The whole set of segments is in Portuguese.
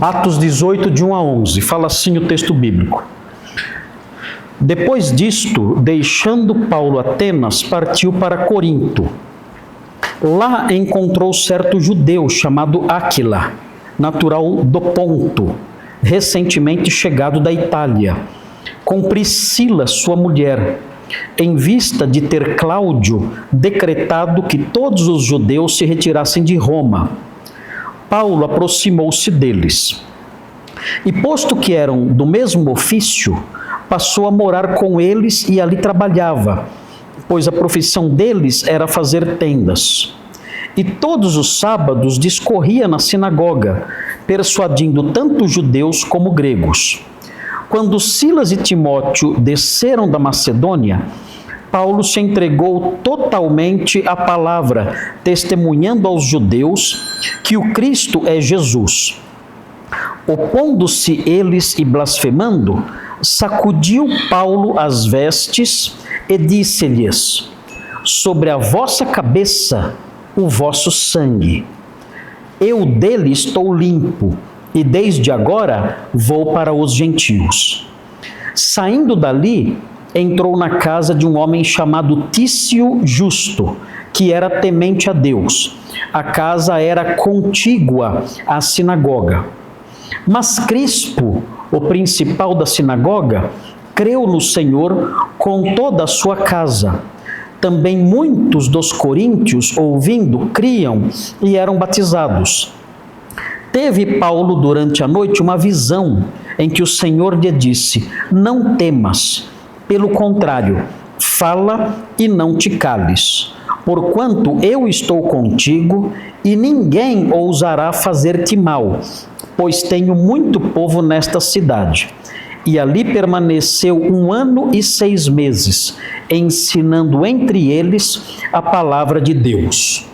Atos 18, de 1 a 11, fala assim o texto bíblico. Depois disto, deixando Paulo Atenas, partiu para Corinto. Lá encontrou certo judeu chamado Áquila, natural do Ponto, recentemente chegado da Itália, com Priscila, sua mulher, em vista de ter Cláudio decretado que todos os judeus se retirassem de Roma. Paulo aproximou-se deles. E posto que eram do mesmo ofício, passou a morar com eles e ali trabalhava, pois a profissão deles era fazer tendas. E todos os sábados discorria na sinagoga, persuadindo tanto judeus como gregos. Quando Silas e Timóteo desceram da Macedônia, Paulo se entregou totalmente à palavra, testemunhando aos judeus que o Cristo é Jesus. Opondo-se eles e blasfemando, sacudiu Paulo as vestes e disse-lhes: sobre a vossa cabeça o vosso sangue. Eu dele estou limpo, e desde agora vou para os gentios. Saindo dali, entrou na casa de um homem chamado Tício Justo, que era temente a Deus. A casa era contígua à sinagoga. Mas Crispo, o principal da sinagoga, creu no Senhor com toda a sua casa. Também muitos dos coríntios, ouvindo, criam e eram batizados. Teve Paulo durante a noite uma visão em que o Senhor lhe disse: não temas, pelo contrário, fala e não te cales, porquanto eu estou contigo e ninguém ousará fazer-te mal, pois tenho muito povo nesta cidade. E ali permaneceu 1 ano e 6 meses, ensinando entre eles a palavra de Deus.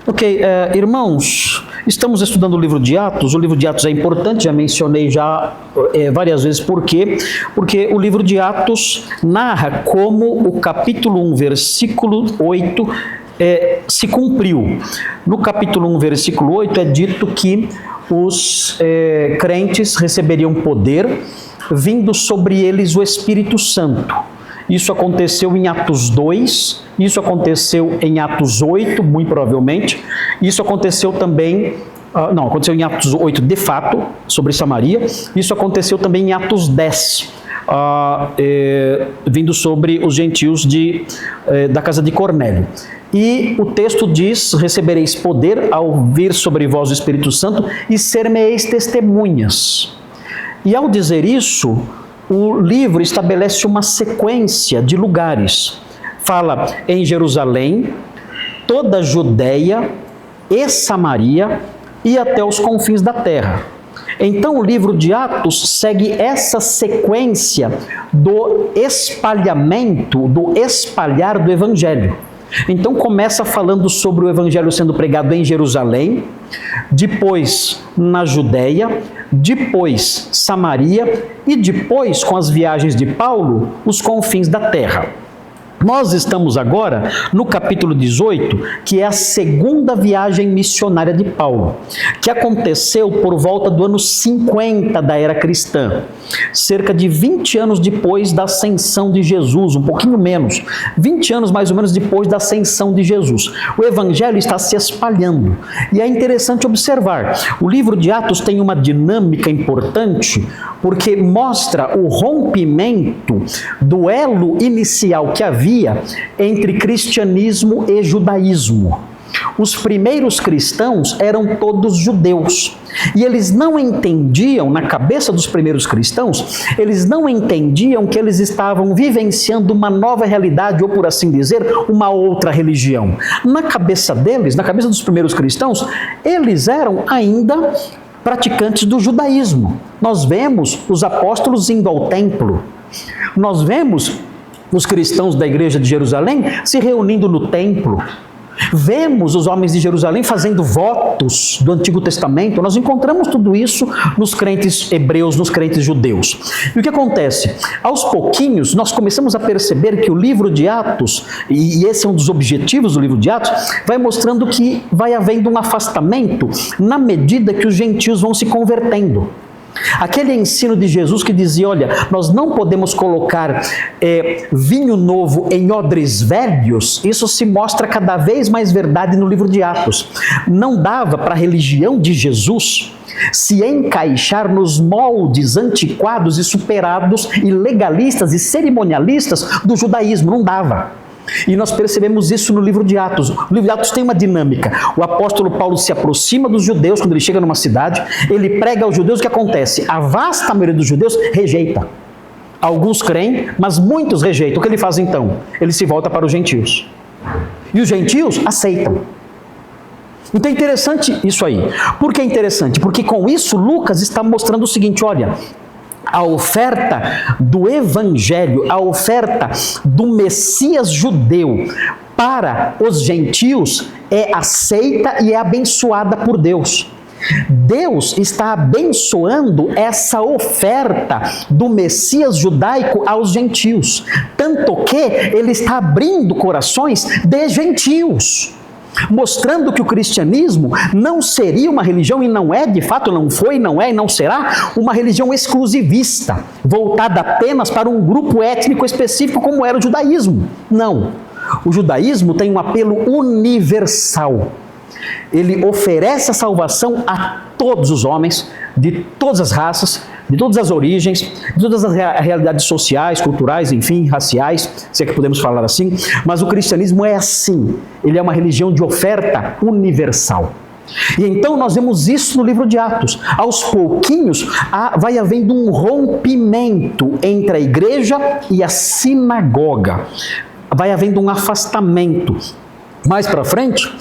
Ok, irmãos, estamos estudando o livro de Atos. O livro de Atos é importante, já mencionei várias vezes por quê. Porque o livro de Atos narra como o capítulo 1, versículo 8 se cumpriu. No capítulo 1, versículo 8 é dito que os crentes receberiam poder, vindo sobre eles o Espírito Santo. Isso aconteceu em Atos 2, isso aconteceu em Atos 8, muito provavelmente. Isso aconteceu também, aconteceu em Atos 8 de fato, sobre Samaria. Isso aconteceu também em Atos 10, vindo sobre os gentios da casa de Cornélio. E o texto diz: recebereis poder ao vir sobre vós o Espírito Santo e ser-me-eis testemunhas. E ao dizer isso, o livro estabelece uma sequência de lugares. Fala em Jerusalém, toda a Judéia e Samaria e até os confins da terra. Então o livro de Atos segue essa sequência do espalhamento, do espalhar do Evangelho. Então começa falando sobre o Evangelho sendo pregado em Jerusalém, depois na Judéia, depois Samaria e depois, com as viagens de Paulo, os confins da terra. Nós estamos agora no capítulo 18, que é a segunda viagem missionária de Paulo, que aconteceu por volta do ano 50 da era cristã, cerca de 20 anos depois da ascensão de Jesus, um pouquinho menos, 20 anos mais ou menos depois da ascensão de Jesus. O evangelho está se espalhando e é interessante observar, o livro de Atos tem uma dinâmica importante, porque mostra o rompimento do elo inicial que havia entre cristianismo e judaísmo. Os primeiros cristãos eram todos judeus, e eles não entendiam, na cabeça dos primeiros cristãos, eles não entendiam que eles estavam vivenciando uma nova realidade, ou por assim dizer, uma outra religião. Na cabeça deles, na cabeça dos primeiros cristãos, eles eram ainda praticantes do judaísmo. Nós vemos os apóstolos indo ao templo, nós vemos os cristãos da igreja de Jerusalém se reunindo no templo. Vemos os homens de Jerusalém fazendo votos do Antigo Testamento. Nós encontramos tudo isso nos crentes hebreus, nos crentes judeus. E o que acontece? Aos pouquinhos, nós começamos a perceber que o livro de Atos, e esse é um dos objetivos do livro de Atos, vai mostrando que vai havendo um afastamento na medida que os gentios vão se convertendo. Aquele ensino de Jesus que dizia, olha, nós não podemos colocar vinho novo em odres velhos, isso se mostra cada vez mais verdade no livro de Atos. Não dava para a religião de Jesus se encaixar nos moldes antiquados e superados e legalistas e cerimonialistas do judaísmo, não dava. E nós percebemos isso no livro de Atos. O livro de Atos tem uma dinâmica. O apóstolo Paulo se aproxima dos judeus quando ele chega numa cidade, ele prega aos judeus. O que acontece? A vasta maioria dos judeus rejeita. Alguns creem, mas muitos rejeitam. O que ele faz então? Ele se volta para os gentios. E os gentios aceitam. Então é interessante isso aí. Por que é interessante? Porque com isso Lucas está mostrando o seguinte, olha, a oferta do Evangelho, a oferta do Messias judeu para os gentios é aceita e é abençoada por Deus. Deus está abençoando essa oferta do Messias judaico aos gentios, tanto que ele está abrindo corações de gentios, mostrando que o cristianismo não seria uma religião, e não é, de fato não foi, não é e não será, uma religião exclusivista, voltada apenas para um grupo étnico específico como era o judaísmo. Não. O judaísmo tem um apelo universal. Ele oferece a salvação a todos os homens, de todas as raças, de todas as origens, de todas as realidades sociais, culturais, enfim, raciais, se é que podemos falar assim, mas o cristianismo é assim, ele é uma religião de oferta universal. E então nós vemos isso no livro de Atos. Aos pouquinhos vai havendo um rompimento entre a igreja e a sinagoga, vai havendo um afastamento. Mais para frente,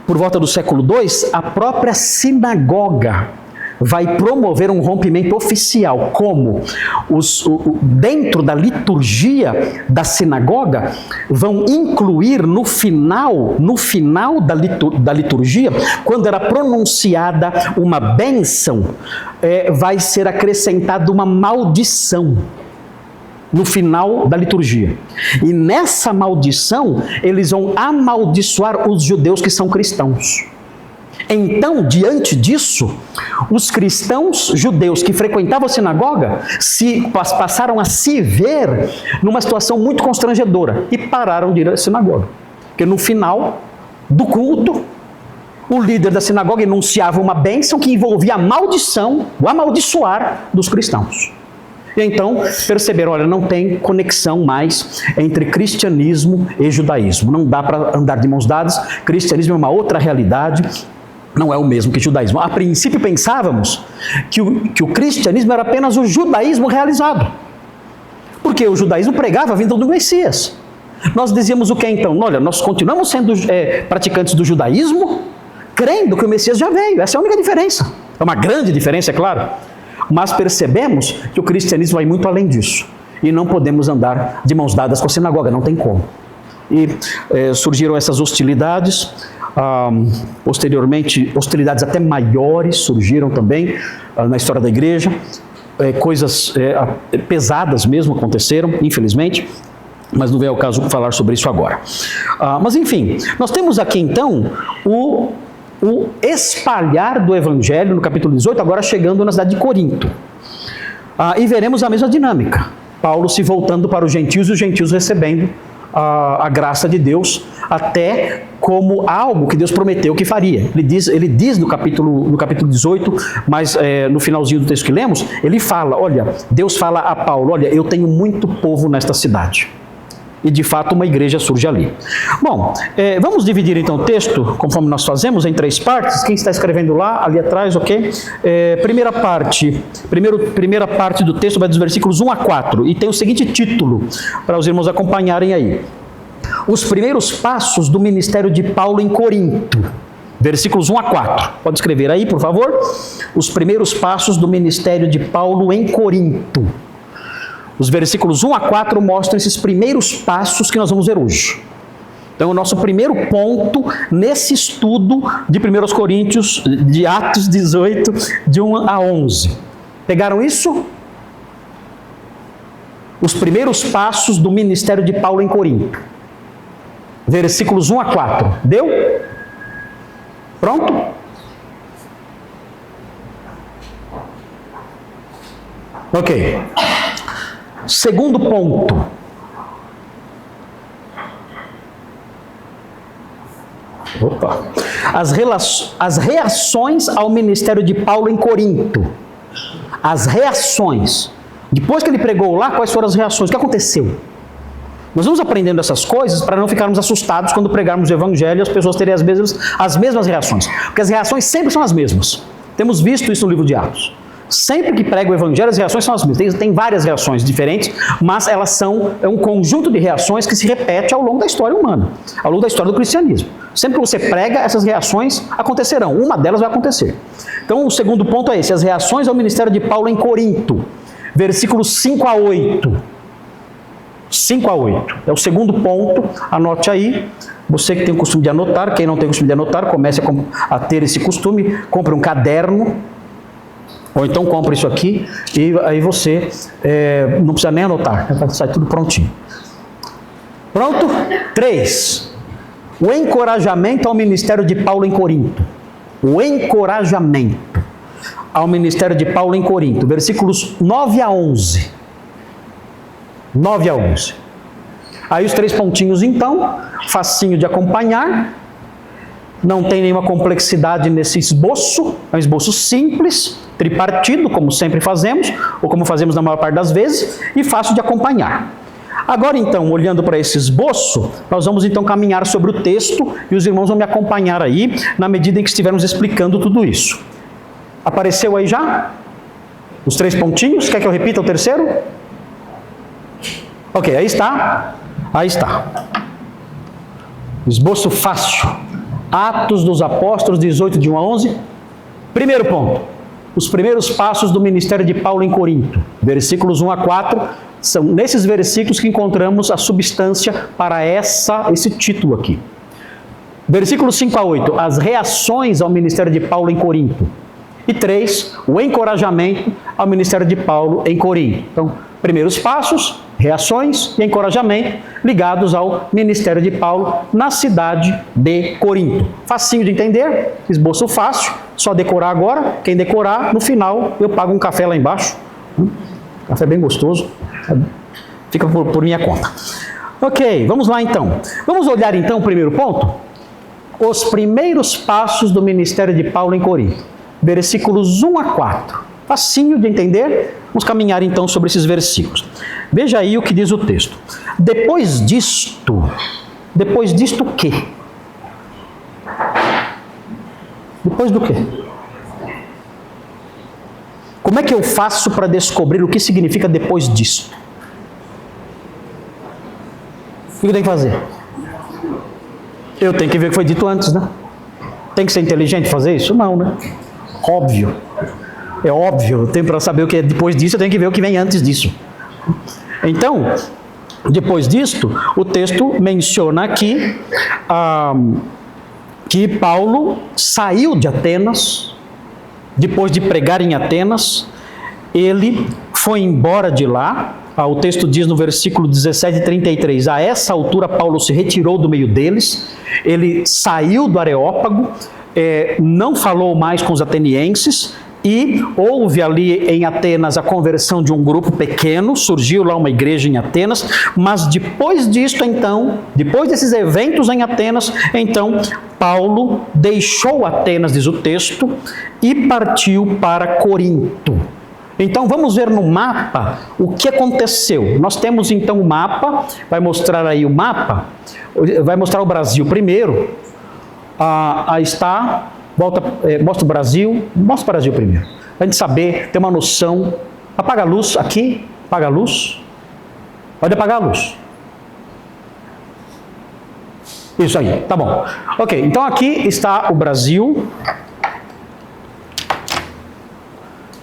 por volta do século II, a própria sinagoga vai promover um rompimento oficial, como dentro da liturgia da sinagoga, vão incluir no final da liturgia, quando era pronunciada uma bênção, vai ser acrescentada uma maldição no final da liturgia. E nessa maldição, eles vão amaldiçoar os judeus que são cristãos. Então, diante disso, os cristãos judeus que frequentavam a sinagoga passaram a se ver numa situação muito constrangedora e pararam de ir à sinagoga. Porque no final do culto, o líder da sinagoga enunciava uma bênção que envolvia a maldição, o amaldiçoar dos cristãos. E então perceberam, olha, não tem conexão mais entre cristianismo e judaísmo. Não dá para andar de mãos dadas. Cristianismo é uma outra realidade, não é o mesmo que judaísmo. A princípio pensávamos que o cristianismo era apenas o judaísmo realizado. Porque o judaísmo pregava a vinda do Messias. Nós dizíamos o que então? Olha, nós continuamos sendo praticantes do judaísmo, crendo que o Messias já veio. Essa é a única diferença. É uma grande diferença, é claro. Mas percebemos que o cristianismo vai muito além disso. E não podemos andar de mãos dadas com a sinagoga, não tem como. E surgiram essas hostilidades. Posteriormente, hostilidades até maiores surgiram também na história da igreja. Coisas pesadas mesmo aconteceram, infelizmente. Mas não vem ao caso falar sobre isso agora. Mas enfim, nós temos aqui então o espalhar do Evangelho, no capítulo 18, agora chegando na cidade de Corinto. E veremos a mesma dinâmica. Paulo se voltando para os gentios e os gentios recebendo a graça de Deus, até como algo que Deus prometeu que faria. Ele diz no capítulo 18, mas no finalzinho do texto que lemos, ele fala, olha, Deus fala a Paulo, olha, eu tenho muito povo nesta cidade. E de fato uma igreja surge ali. Bom, vamos dividir então o texto, conforme nós fazemos, em 3 partes. Quem está escrevendo lá, ali atrás, ok? Primeira parte do texto vai dos versículos 1 a 4, e tem o seguinte título, para os irmãos acompanharem aí. Os primeiros passos do ministério de Paulo em Corinto. Versículos 1 a 4. Pode escrever aí, por favor? Os primeiros passos do ministério de Paulo em Corinto. Os versículos 1 a 4 mostram esses primeiros passos que nós vamos ver hoje. Então, o nosso primeiro ponto nesse estudo de 1 Coríntios, de Atos 18, de 1 a 11. Pegaram isso? Os primeiros passos do ministério de Paulo em Corinto. Versículos 1 a 4. Deu? Pronto? Ok. Segundo ponto. Opa. As reações ao ministério de Paulo em Corinto. As reações. Depois que ele pregou lá, quais foram as reações? O que aconteceu? Nós vamos aprendendo essas coisas para não ficarmos assustados quando pregarmos o evangelho e as pessoas terem as mesmas reações. Porque as reações sempre são as mesmas. Temos visto isso no livro de Atos. Sempre que prega o evangelho, as reações são as mesmas. Tem várias reações diferentes, mas elas são um conjunto de reações que se repete ao longo da história humana, ao longo da história do cristianismo. Sempre que você prega, essas reações acontecerão. Uma delas vai acontecer. Então, o segundo ponto é esse: as reações ao ministério de Paulo em Corinto. Versículos 5 a 8. 5 a 8. É o segundo ponto. Anote aí. Você que tem o costume de anotar, quem não tem o costume de anotar, comece a ter esse costume. Compre um caderno. Ou então compre isso aqui e aí você não precisa nem anotar, sai tudo prontinho. Pronto? 3. O encorajamento ao ministério de Paulo em Corinto. O encorajamento ao ministério de Paulo em Corinto. Versículos 9 a 11. 9 a 11. Aí os 3 pontinhos então, facinho de acompanhar. Não tem nenhuma complexidade nesse esboço. É um esboço simples, tripartido, como sempre fazemos, ou como fazemos na maior parte das vezes, e fácil de acompanhar. Agora então, olhando para esse esboço, nós vamos então caminhar sobre o texto, e os irmãos vão me acompanhar aí, na medida em que estivermos explicando tudo isso. Apareceu aí já? Os 3 pontinhos? Quer que eu repita o terceiro? Ok, aí está. Aí está. Esboço fácil. Atos dos Apóstolos, 18, de 1 a 11. Primeiro ponto. Os primeiros passos do ministério de Paulo em Corinto. Versículos 1 a 4. São nesses versículos que encontramos a substância para esse título aqui. Versículos 5 a 8. As reações ao ministério de Paulo em Corinto. E 3. O encorajamento ao ministério de Paulo em Corinto. Então, primeiros passos, reações e encorajamento ligados ao ministério de Paulo na cidade de Corinto. Facinho de entender, esboço fácil, só decorar agora. Quem decorar, no final eu pago um café lá embaixo. Café bem gostoso, fica por minha conta. Ok, vamos lá então. Vamos olhar então o primeiro ponto? Os primeiros passos do ministério de Paulo em Corinto. Versículos 1 a 4. Facinho de entender. Vamos caminhar então sobre esses versículos. Veja aí o que diz o texto. Depois disto o quê? Depois do quê? Como é que eu faço para descobrir o que significa depois disto? O que eu tenho que fazer? Eu tenho que ver o que foi dito antes, né? Tem que ser inteligente fazer isso? Não, né? Óbvio. É óbvio. Eu tenho para saber o que é depois disso, eu tenho que ver o que vem antes disso. Então, depois disto, o texto menciona aqui que Paulo saiu de Atenas, depois de pregar em Atenas, ele foi embora de lá. O texto diz no versículo 17 e 33, a essa altura Paulo se retirou do meio deles, ele saiu do Areópago, não falou mais com os atenienses, e houve ali em Atenas a conversão de um grupo pequeno, surgiu lá uma igreja em Atenas, mas depois disto então, depois desses eventos em Atenas, então Paulo deixou Atenas, diz o texto, e partiu para Corinto. Então vamos ver no mapa o que aconteceu. Nós temos então o mapa, vai mostrar aí o mapa, vai mostrar o Brasil primeiro. Aí está, mostra o Brasil primeiro. Para a gente saber, ter uma noção. Apaga a luz aqui, apaga a luz. Pode apagar a luz. Isso aí, tá bom. Ok, então aqui está o Brasil.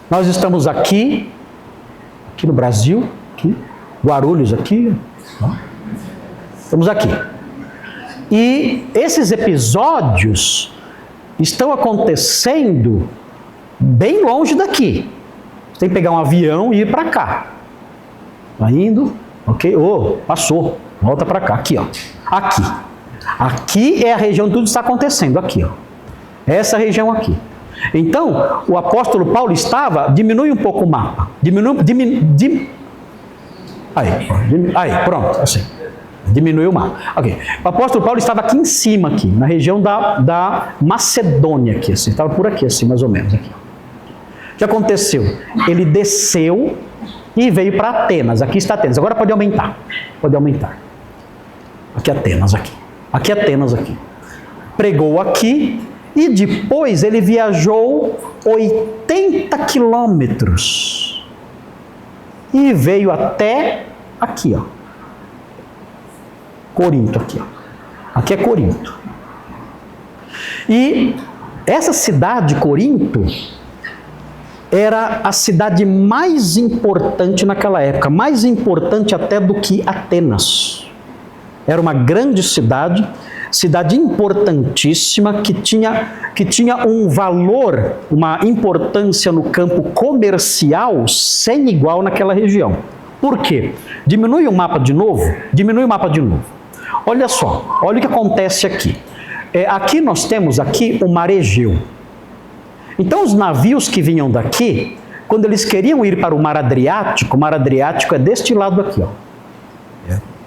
Nós estamos aqui no Brasil, aqui, Guarulhos aqui. Estamos aqui. E esses episódios estão acontecendo bem longe daqui. Você tem que pegar um avião e ir para cá. Está indo, ok? Passou, volta para cá, aqui, ó. Aqui. Aqui é a região onde tudo está acontecendo, aqui, ó. Essa região aqui. Então, o apóstolo Paulo diminui um pouco o mapa. Aí, pronto, assim. Diminuiu o mapa. Ok. O apóstolo Paulo estava aqui em cima, aqui, na região da Macedônia, aqui, assim. Estava por aqui, assim, mais ou menos, aqui. O que aconteceu? Ele desceu e veio para Atenas. Aqui está Atenas. Agora pode aumentar. Pode aumentar. Aqui Atenas, aqui. Aqui Atenas, aqui. Pregou aqui e depois ele viajou 80 quilômetros e veio até aqui, ó. Corinto, aqui, ó. Aqui é Corinto. E essa cidade, Corinto, era a cidade mais importante naquela época, mais importante até do que Atenas. Era uma grande cidade importantíssima, que tinha um valor, uma importância no campo comercial sem igual naquela região. Por quê? Diminui o mapa de novo. Olha só, olha o que acontece aqui. Aqui nós temos o Mar Egeu. Então os navios que vinham daqui, quando eles queriam ir para o Mar Adriático é deste lado aqui, ó.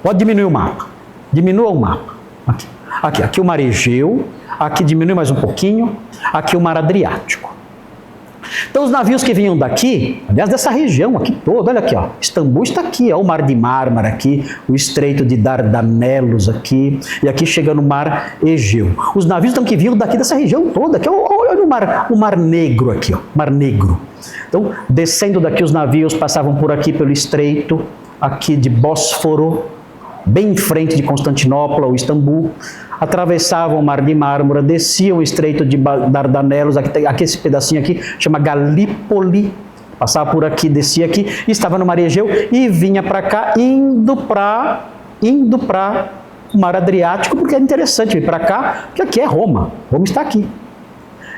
Pode diminuir o mapa. Diminua o mapa. Aqui o Mar Egeu, aqui diminui mais um pouquinho, aqui o Mar Adriático. Então os navios que vinham daqui, aliás dessa região aqui toda, olha aqui, ó, Istambul está aqui, ó, o Mar de Mármara aqui, o Estreito de Dardanelos aqui, e aqui chega no Mar Egeu. Os navios que vinham daqui dessa região toda, aqui, olha o Mar Negro aqui, ó, Mar Negro. Então, descendo daqui os navios passavam por aqui pelo Estreito, aqui de Bósforo, bem em frente de Constantinopla, ou Istambul, atravessavam o Mar de Mármara, desciam o Estreito de Dardanelos, aqui esse pedacinho aqui, chama Galípoli, passava por aqui, descia aqui, estava no Mar Egeu e vinha para cá, indo para o Mar Adriático, porque era interessante vir para cá, porque aqui é Roma está aqui.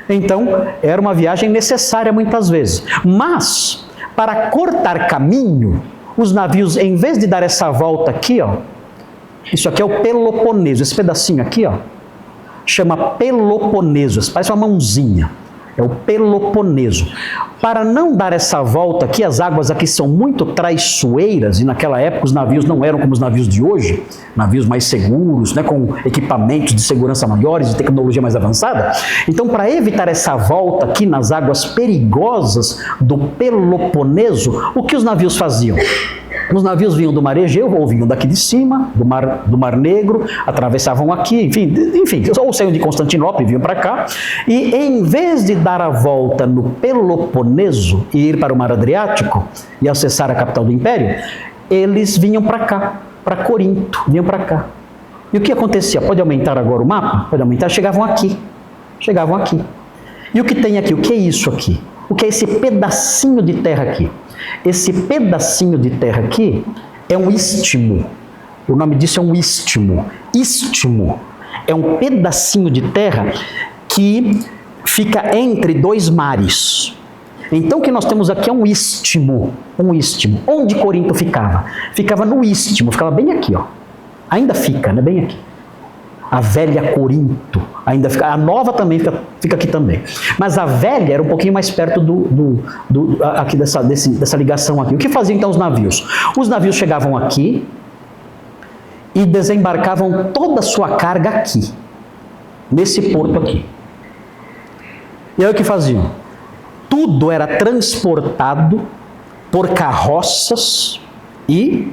Então, era uma viagem necessária muitas vezes. Mas, para cortar caminho, os navios, em vez de dar essa volta aqui, ó, isso aqui é o Peloponeso, esse pedacinho aqui, ó, chama Peloponeso, parece uma mãozinha, é o Peloponeso. Para não dar essa volta aqui, as águas aqui são muito traiçoeiras, e naquela época os navios não eram como os navios de hoje, navios mais seguros, né, com equipamentos de segurança maiores, de tecnologia mais avançada. Então, para evitar essa volta aqui nas águas perigosas do Peloponeso, o que os navios faziam? Os navios vinham do Mar Egeu, ou vinham daqui de cima, do Mar Negro, atravessavam aqui, enfim, ou saíam de Constantinopla e vinham para cá, e em vez de dar a volta no Peloponeso e ir para o Mar Adriático e acessar a capital do Império, eles vinham para cá, para Corinto, vinham para cá. E o que acontecia? Pode aumentar agora o mapa? Pode aumentar, chegavam aqui. E o que tem aqui? O que é isso aqui? O que é esse pedacinho de terra aqui? Esse pedacinho de terra aqui é um istmo. O nome disso é um istmo. Istmo é um pedacinho de terra que fica entre dois mares. Então o que nós temos aqui é um istmo. Onde Corinto ficava? Ficava no istmo, ficava bem aqui, ó. Ainda fica, né? Bem aqui. A velha Corinto ainda fica, a nova também fica aqui também. Mas a velha era um pouquinho mais perto aqui dessa ligação aqui. O que faziam então os navios? Os navios chegavam aqui e desembarcavam toda a sua carga aqui, nesse porto aqui. E aí o que faziam? Tudo era transportado por carroças e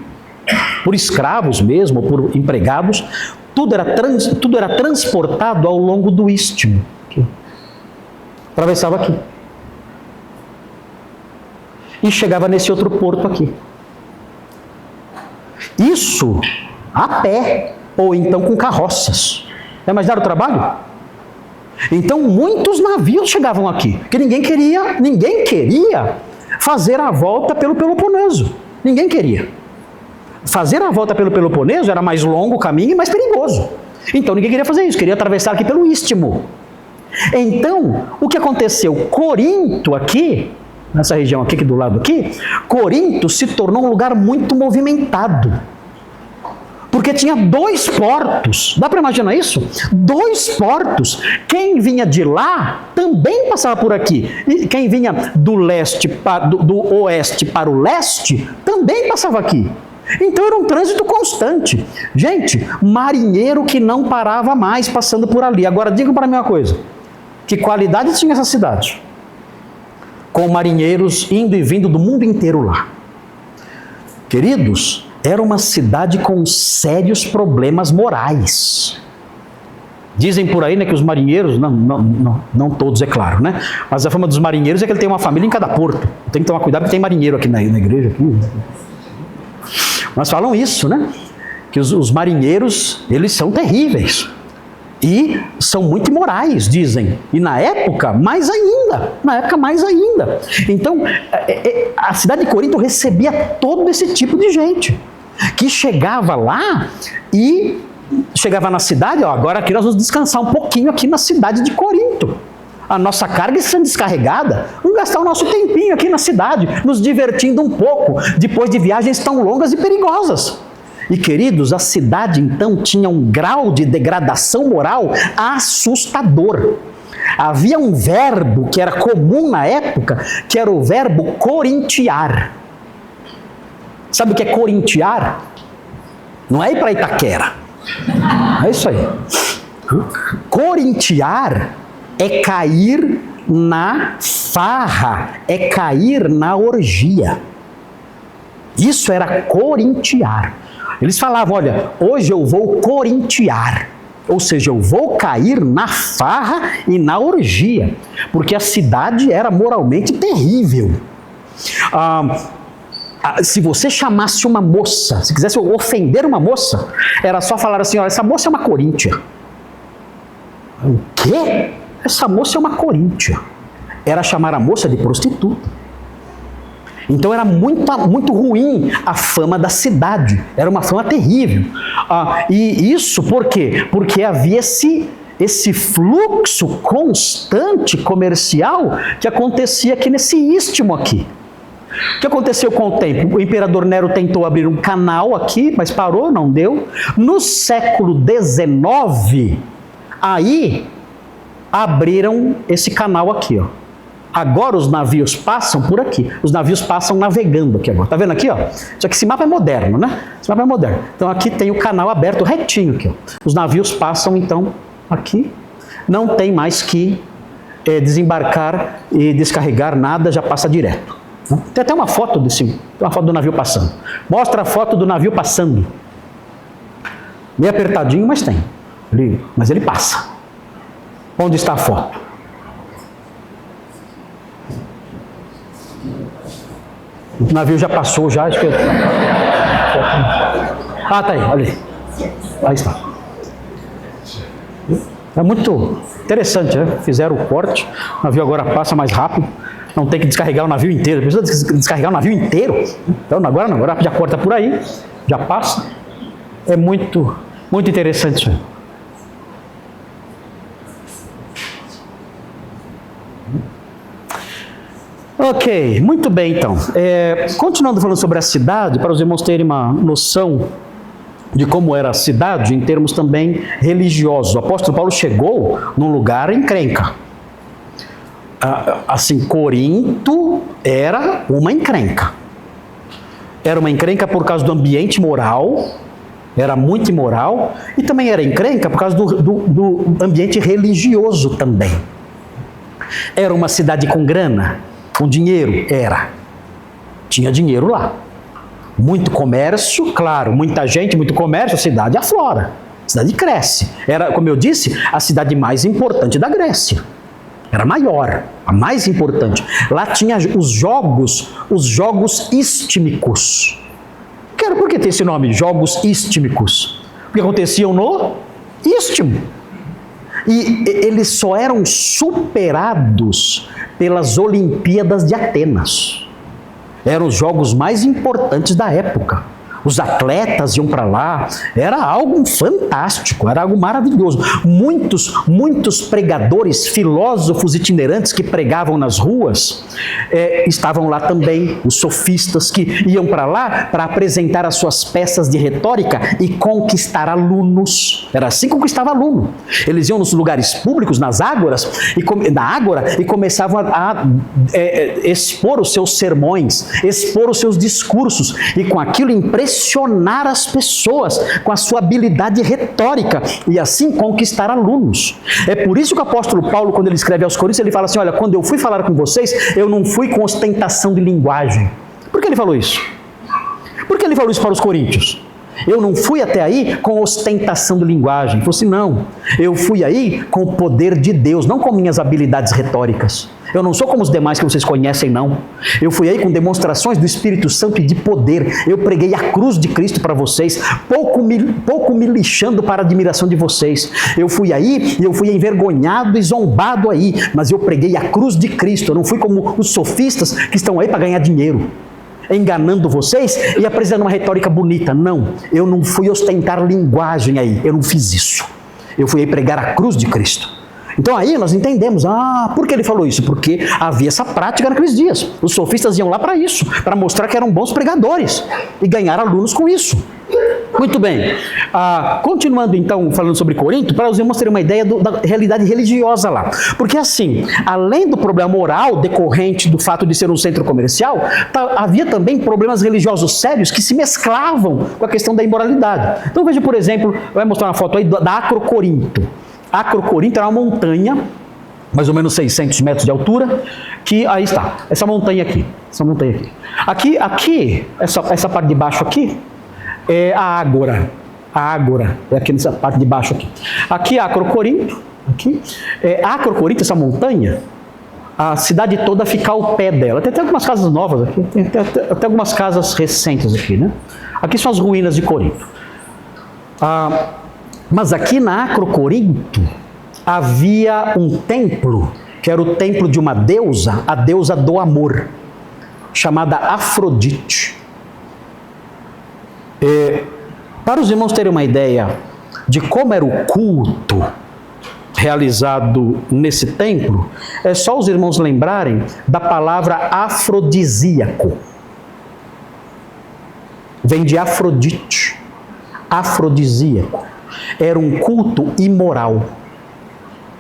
por escravos mesmo, por empregados. Tudo era transportado ao longo do istmo. Aqui. Atravessava aqui. E chegava nesse outro porto aqui. Isso a pé, ou então com carroças. Já imaginaram o trabalho? Então muitos navios chegavam aqui, porque ninguém queria fazer a volta pelo Peloponeso. Ninguém queria. Fazer a volta pelo Peloponeso era mais longo o caminho e mais perigoso. Então ninguém queria fazer isso, queria atravessar aqui pelo Istmo. Então, o que aconteceu? Corinto aqui, nessa região aqui do lado aqui, Corinto se tornou um lugar muito movimentado. Porque tinha 2 portos. Dá para imaginar isso? 2 portos. Quem vinha de lá também passava por aqui. E quem vinha do oeste para o leste também passava aqui. Então era um trânsito constante. Gente, marinheiro que não parava mais passando por ali. Agora digam para mim uma coisa. Que qualidade tinha essa cidade? Com marinheiros indo e vindo do mundo inteiro lá. Queridos, era uma cidade com sérios problemas morais. Dizem por aí, né, que os marinheiros, não todos, é claro, né? Mas a fama dos marinheiros é que ele tem uma família em cada porto. Tem que tomar cuidado porque tem marinheiro aqui na igreja. Aqui. Mas falam isso, né? Que os marinheiros, eles são terríveis. E são muito imorais, dizem. E na época, mais ainda. Então, a cidade de Corinto recebia todo esse tipo de gente. Que chegava lá e chegava na cidade, ó, agora aqui nós vamos descansar um pouquinho aqui na cidade de Corinto. A nossa carga está sendo descarregada, vamos gastar o nosso tempinho aqui na cidade, nos divertindo um pouco, depois de viagens tão longas e perigosas. E queridos, a cidade então tinha um grau de degradação moral assustador. Havia um verbo que era comum na época, que era o verbo corintiar. Sabe o que é corintiar? Não é ir para Itaquera. É isso aí. Corintiar é cair na farra, é cair na orgia. Isso era corintiar. Eles falavam, olha, hoje eu vou corintiar. Ou seja, eu vou cair na farra e na orgia. Porque a cidade era moralmente terrível. Se você chamasse uma moça, se quisesse ofender uma moça, era só falar assim, olha, essa moça é uma coríntia. O quê? Essa moça é uma coríntia. Era chamar a moça de prostituta. Então era muito ruim a fama da cidade. Era uma fama terrível. E isso por quê? Porque havia esse fluxo constante comercial que acontecia aqui nesse istmo aqui. O que aconteceu com o tempo? O imperador Nero tentou abrir um canal aqui, mas parou, não deu. No século XIX, aí abriram esse canal aqui, ó. Agora os navios passam por aqui. Os navios passam navegando aqui agora. Tá vendo aqui, ó? Só que esse mapa é moderno, né? Esse mapa é moderno. Então aqui tem o canal aberto retinho aqui, ó. Os navios passam então aqui. Não tem mais que desembarcar e descarregar nada, já passa direto. Tem até uma foto do navio passando. Mostra a foto do navio passando. Meio apertadinho, mas tem. Mas ele passa. Onde está a foto? O navio já passou, já. Acho que... Ah, tá aí, olha aí. Aí está. É muito interessante, né? Fizeram o corte, o navio agora passa mais rápido, não tem que descarregar o navio inteiro. Precisa descarregar o navio inteiro? Então agora não, agora já corta por aí, já passa. É muito interessante isso aí. Ok, muito bem então. Continuando falando sobre a cidade, para os irmãos terem uma noção de como era a cidade, em termos também religiosos. O apóstolo Paulo chegou num lugar encrenca. Assim, Corinto era uma encrenca. Era uma encrenca por causa do ambiente moral, era muito imoral, e também era encrenca por causa do ambiente religioso também. Era uma cidade com grana, com dinheiro? Era. Tinha dinheiro lá. Muito comércio, claro, muita gente, muito comércio, a cidade aflora. A cidade cresce. Era, como eu disse, a cidade mais importante da Grécia. Era maior, a mais importante. Lá tinha os jogos istmicos. Por que tem esse nome, jogos istmicos? Porque aconteciam no istmo. E eles só eram superados pelas Olimpíadas de Atenas. Eram os jogos mais importantes da época. os atletas iam para lá, era algo fantástico, era algo maravilhoso. Muitos pregadores, filósofos itinerantes que pregavam nas ruas, estavam lá também, os sofistas que iam para lá para apresentar as suas peças de retórica e conquistar alunos. Era assim que conquistava aluno. Eles iam nos lugares públicos, nas ágoras, na ágora, e começavam a expor os seus sermões, expor os seus discursos, e com aquilo impressionar as pessoas com a sua habilidade retórica, e assim conquistar alunos. É por isso que o apóstolo Paulo, quando ele escreve aos Coríntios, ele fala assim: olha, quando eu fui falar com vocês, eu não fui com ostentação de linguagem. Por que ele falou isso? Por que ele falou isso para os coríntios? Eu não fui até aí com ostentação de linguagem. Ele falou assim: não, eu fui aí com o poder de Deus, não com minhas habilidades retóricas. Eu não sou como os demais que vocês conhecem, não. Eu fui aí com demonstrações do Espírito Santo e de poder. Eu preguei a cruz de Cristo para vocês, pouco me lixando para a admiração de vocês. Eu fui aí e eu fui envergonhado e zombado aí, mas eu preguei a cruz de Cristo. Eu não fui como os sofistas que estão aí para ganhar dinheiro, enganando vocês e apresentando uma retórica bonita. Não, eu não fui ostentar linguagem aí, eu não fiz isso. Eu fui aí pregar a cruz de Cristo. Então aí nós entendemos, por que ele falou isso? Porque havia essa prática naqueles dias. Os sofistas iam lá para isso, para mostrar que eram bons pregadores e ganhar alunos com isso. Muito bem, continuando então falando sobre Corinto, para os irmãos terem uma ideia da realidade religiosa lá. Porque assim, além do problema moral decorrente do fato de ser um centro comercial, havia também problemas religiosos sérios que se mesclavam com a questão da imoralidade. Então veja, por exemplo, vai mostrar uma foto aí da Acrocorinto. Acrocorinto era uma montanha, mais ou menos 600 metros de altura, que aí está, essa montanha aqui. Aqui, essa parte de baixo aqui, é a Ágora. A Ágora é aqui nessa parte de baixo aqui. Aqui é Acrocorinto. Acrocorinto, essa montanha, a cidade toda fica ao pé dela. Tem até algumas casas novas aqui, tem até algumas casas recentes aqui, né? Aqui são as ruínas de Corinto. Mas aqui na Acrocorinto havia um templo, que era o templo de uma deusa, a deusa do amor, chamada Afrodite. Para os irmãos terem uma ideia de como era o culto realizado nesse templo, é só os irmãos lembrarem da palavra afrodisíaco. Vem de Afrodite, afrodisíaco. Era um culto imoral.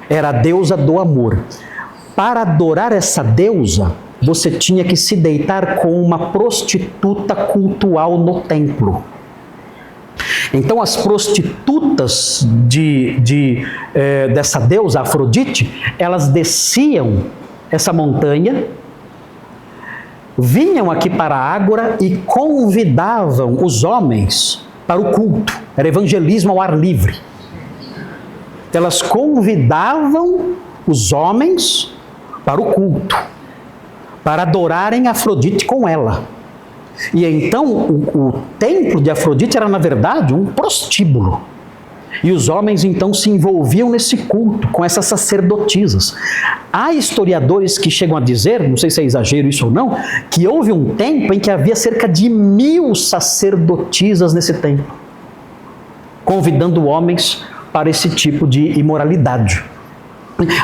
Era a deusa do amor. Para adorar essa deusa, você tinha que se deitar com uma prostituta cultual no templo. Então as prostitutas dessa deusa Afrodite, elas desciam essa montanha, vinham aqui para a Ágora e convidavam os homens para o culto. Era evangelismo ao ar livre. Elas convidavam os homens para o culto, para adorarem Afrodite com ela. E então o templo de Afrodite era, na verdade, um prostíbulo. E os homens então se envolviam nesse culto com essas sacerdotisas. Há historiadores que chegam a dizer, não sei se é exagero isso ou não, que houve um tempo em que havia cerca de 1000 sacerdotisas nesse templo, convidando homens para esse tipo de imoralidade.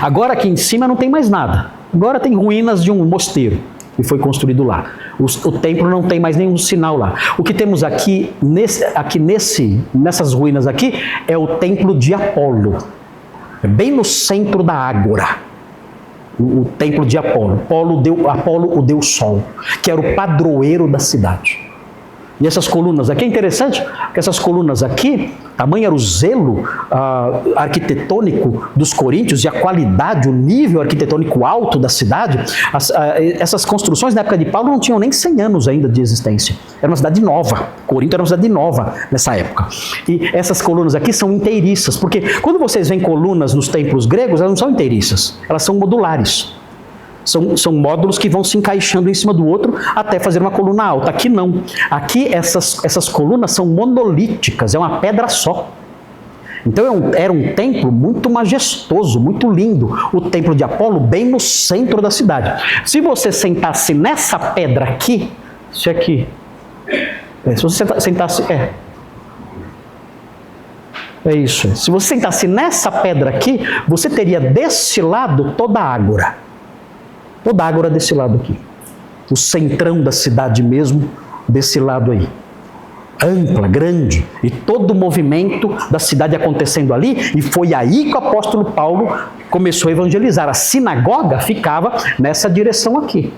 Agora aqui em cima não tem mais nada. Agora tem ruínas de um mosteiro que foi construído lá. O templo não tem mais nenhum sinal lá. O que temos aqui, nessas ruínas aqui, é o templo de Apolo. É bem no centro da Ágora. O templo de Apolo. Apolo, o deus Sol, que era o padroeiro da cidade. E essas colunas aqui, é interessante, que essas colunas aqui, tamanho era o zelo arquitetônico dos coríntios e a qualidade, o nível arquitetônico alto da cidade. Essas construções na época de Paulo não tinham nem 100 anos ainda de existência. Era uma cidade nova. Corinto era uma cidade nova nessa época. E essas colunas aqui são inteiriças, porque quando vocês veem colunas nos templos gregos, elas não são inteiriças, elas são modulares. São módulos que vão se encaixando em cima do outro até fazer uma coluna alta. Aqui não. Aqui essas colunas são monolíticas, é uma pedra só. Então era um templo muito majestoso, muito lindo. O templo de Apolo bem no centro da cidade. Se você sentasse nessa pedra aqui, isso aqui, Se você sentasse... É isso. Se você sentasse nessa pedra aqui, você teria desse lado toda a ágora. Toda a ágora desse lado aqui. O centrão da cidade mesmo, desse lado aí. Ampla, grande. E todo o movimento da cidade acontecendo ali. E foi aí que o apóstolo Paulo começou a evangelizar. A sinagoga ficava nessa direção aqui.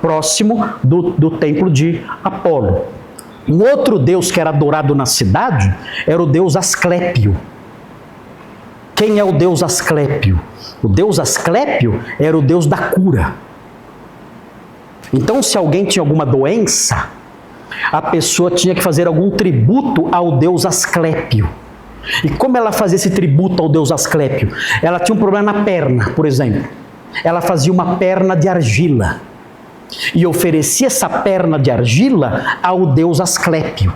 Próximo do templo de Apolo. Um outro deus que era adorado na cidade era o deus Asclépio. Quem é o deus Asclépio? O deus Asclépio era o deus da cura. Então, se alguém tinha alguma doença, a pessoa tinha que fazer algum tributo ao deus Asclépio. E como ela fazia esse tributo ao deus Asclépio? Ela tinha um problema na perna, por exemplo. Ela fazia uma perna de argila. E oferecia essa perna de argila ao deus Asclépio.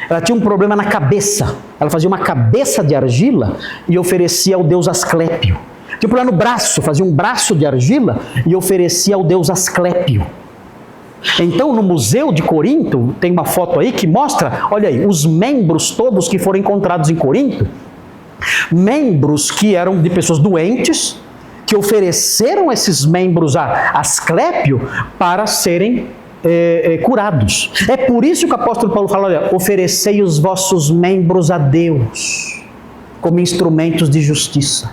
Ela tinha um problema na cabeça. Ela fazia uma cabeça de argila e oferecia ao deus Asclépio. Tinha um problema no braço, fazia um braço de argila e oferecia ao deus Asclépio. Então, no Museu de Corinto, tem uma foto aí que mostra, olha aí, os membros todos que foram encontrados em Corinto. Membros que eram de pessoas doentes, que ofereceram esses membros a Asclépio para serem curados. É por isso que o apóstolo Paulo fala, olha, oferecei os vossos membros a Deus como instrumentos de justiça.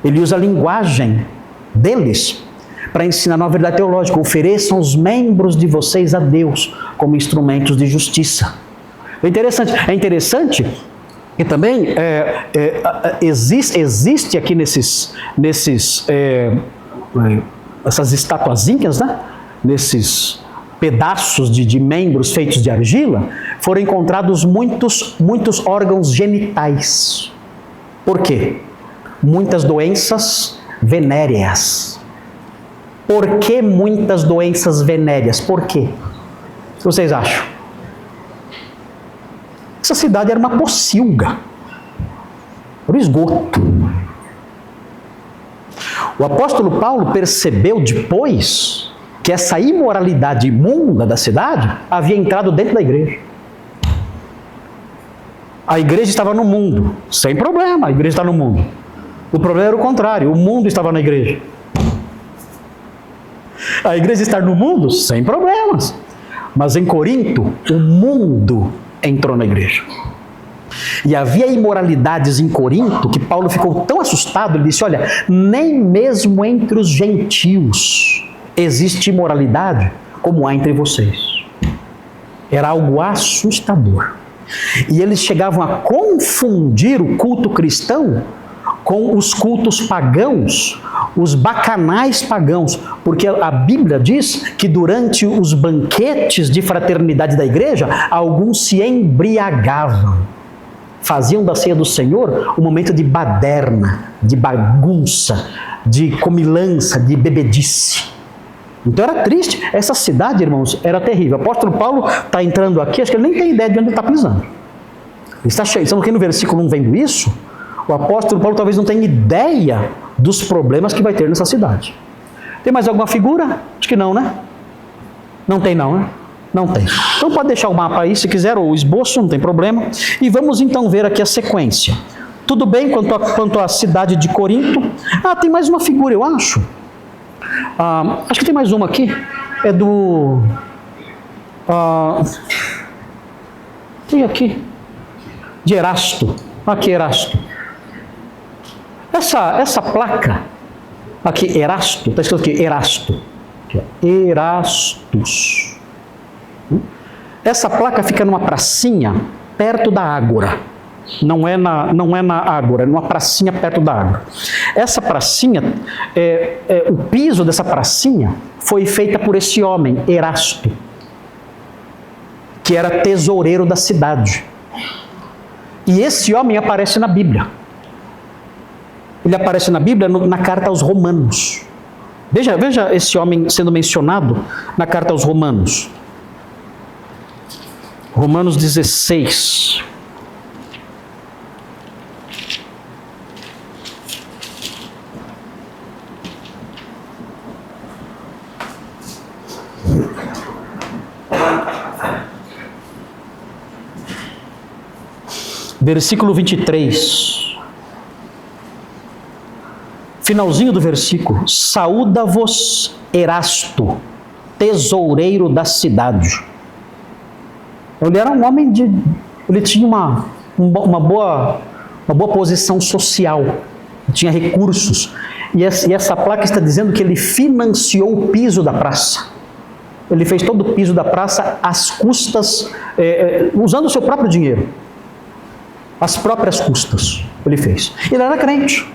Ele usa a linguagem deles para ensinar uma verdade teológica. Ofereçam os membros de vocês a Deus como instrumentos de justiça. É interessante e também existe aqui essas estatuazinhas, né? Nesses pedaços de membros feitos de argila, foram encontrados muitos órgãos genitais. Por quê? Muitas doenças venéreas. Por que muitas doenças venéreas? Por quê? O que vocês acham? Essa cidade era uma pocilga. Era um esgoto. O apóstolo Paulo percebeu depois que essa imoralidade imunda da cidade havia entrado dentro da igreja. A igreja estava no mundo, sem problema, a igreja está no mundo. O problema era o contrário, o mundo estava na igreja. A igreja estar no mundo, sem problemas. Mas em Corinto, o mundo entrou na igreja. E havia imoralidades em Corinto que Paulo ficou tão assustado, ele disse, olha, nem mesmo entre os gentios existe imoralidade como há entre vocês. Era algo assustador. E eles chegavam a confundir o culto cristão com os cultos pagãos, os bacanais pagãos, porque a Bíblia diz que durante os banquetes de fraternidade da igreja, alguns se embriagavam, faziam da ceia do Senhor um momento de baderna, de bagunça, de comilança, de bebedice. Então era triste. Essa cidade, irmãos, era terrível. O apóstolo Paulo está entrando aqui, acho que ele nem tem ideia de onde ele está pisando. Ele está cheio. Estamos aqui no versículo 1 vendo isso. O apóstolo Paulo talvez não tenha ideia dos problemas que vai ter nessa cidade. Tem mais alguma figura? Acho que não, né? Não tem não, né? Não tem. Então pode deixar o mapa aí, se quiser, ou o esboço, não tem problema. E vamos então ver aqui a sequência. Tudo bem quanto à cidade de Corinto? Tem mais uma figura, eu acho. Acho que tem mais uma aqui. É do... tem aqui. De Erasto. Aqui, Erasto. Essa placa, aqui, Erasto, está escrito aqui, Erasto. Erastus. Essa placa fica numa pracinha perto da Ágora. Não é na Ágora, é numa pracinha perto da Ágora. Essa pracinha, o piso dessa pracinha foi feita por esse homem, Erasto, que era tesoureiro da cidade. E esse homem aparece na Bíblia. Ele aparece na Bíblia na carta aos Romanos. Veja esse homem sendo mencionado na carta aos Romanos. Romanos 16. versículo 23. Finalzinho do versículo. Saúda-vos Erasto, tesoureiro da cidade. Ele era um homem de... Ele tinha uma boa posição social. Tinha recursos. E essa placa está dizendo que ele financiou o piso da praça. Ele fez todo o piso da praça às custas, usando o seu próprio dinheiro. Às próprias custas ele fez. Ele era crente.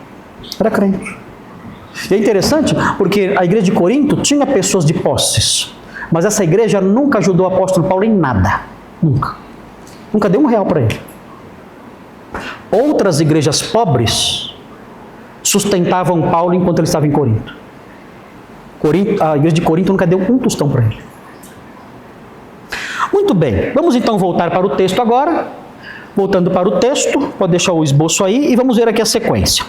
Era crente. E é interessante porque a igreja de Corinto tinha pessoas de posses. Mas essa igreja nunca ajudou o apóstolo Paulo em nada. Nunca. Nunca deu R$1 para ele. Outras igrejas pobres sustentavam Paulo enquanto ele estava em Corinto. A igreja de Corinto nunca deu um tostão para ele. Muito bem, vamos então voltar para o texto agora. Voltando para o texto, pode deixar o esboço aí e vamos ver aqui a sequência.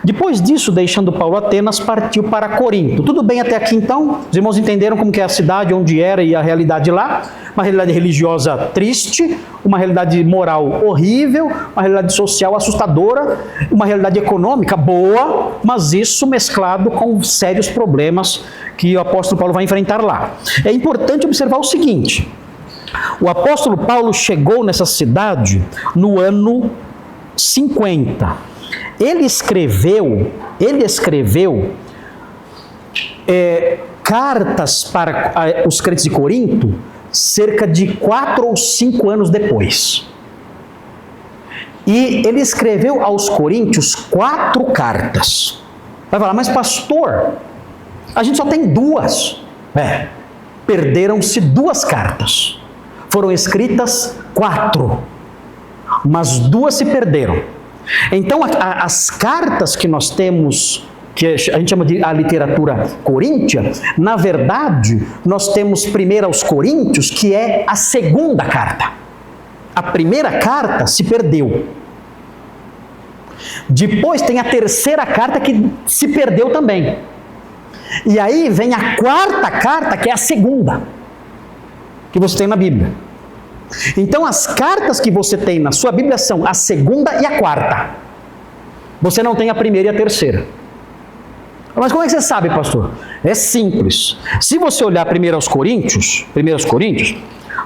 Depois disso, deixando Paulo Atenas, partiu para Corinto. Tudo bem até aqui então? Os irmãos entenderam como que é a cidade, onde era e a realidade lá? Uma realidade religiosa triste, uma realidade moral horrível, uma realidade social assustadora, uma realidade econômica boa, mas isso mesclado com sérios problemas que o apóstolo Paulo vai enfrentar lá. É importante observar o seguinte: o apóstolo Paulo chegou nessa cidade no ano 50. Ele escreveu cartas para os crentes de Corinto cerca de 4 ou 5 anos depois. E ele escreveu aos coríntios 4 cartas. Vai falar, mas pastor, a gente só tem 2. Perderam-se 2 cartas. Foram escritas 4, mas 2 se perderam. Então, as cartas que nós temos, que a gente chama de a literatura coríntia, na verdade, nós temos primeiro aos Coríntios, que é a segunda carta. A primeira carta se perdeu. Depois tem a terceira carta que se perdeu também. E aí vem a quarta carta, que é a segunda, que você tem na Bíblia. Então, as cartas que você tem na sua Bíblia são a segunda e a quarta. Você não tem a primeira e a terceira. Mas como é que você sabe, pastor? É simples. Se você olhar primeiro aos Coríntios,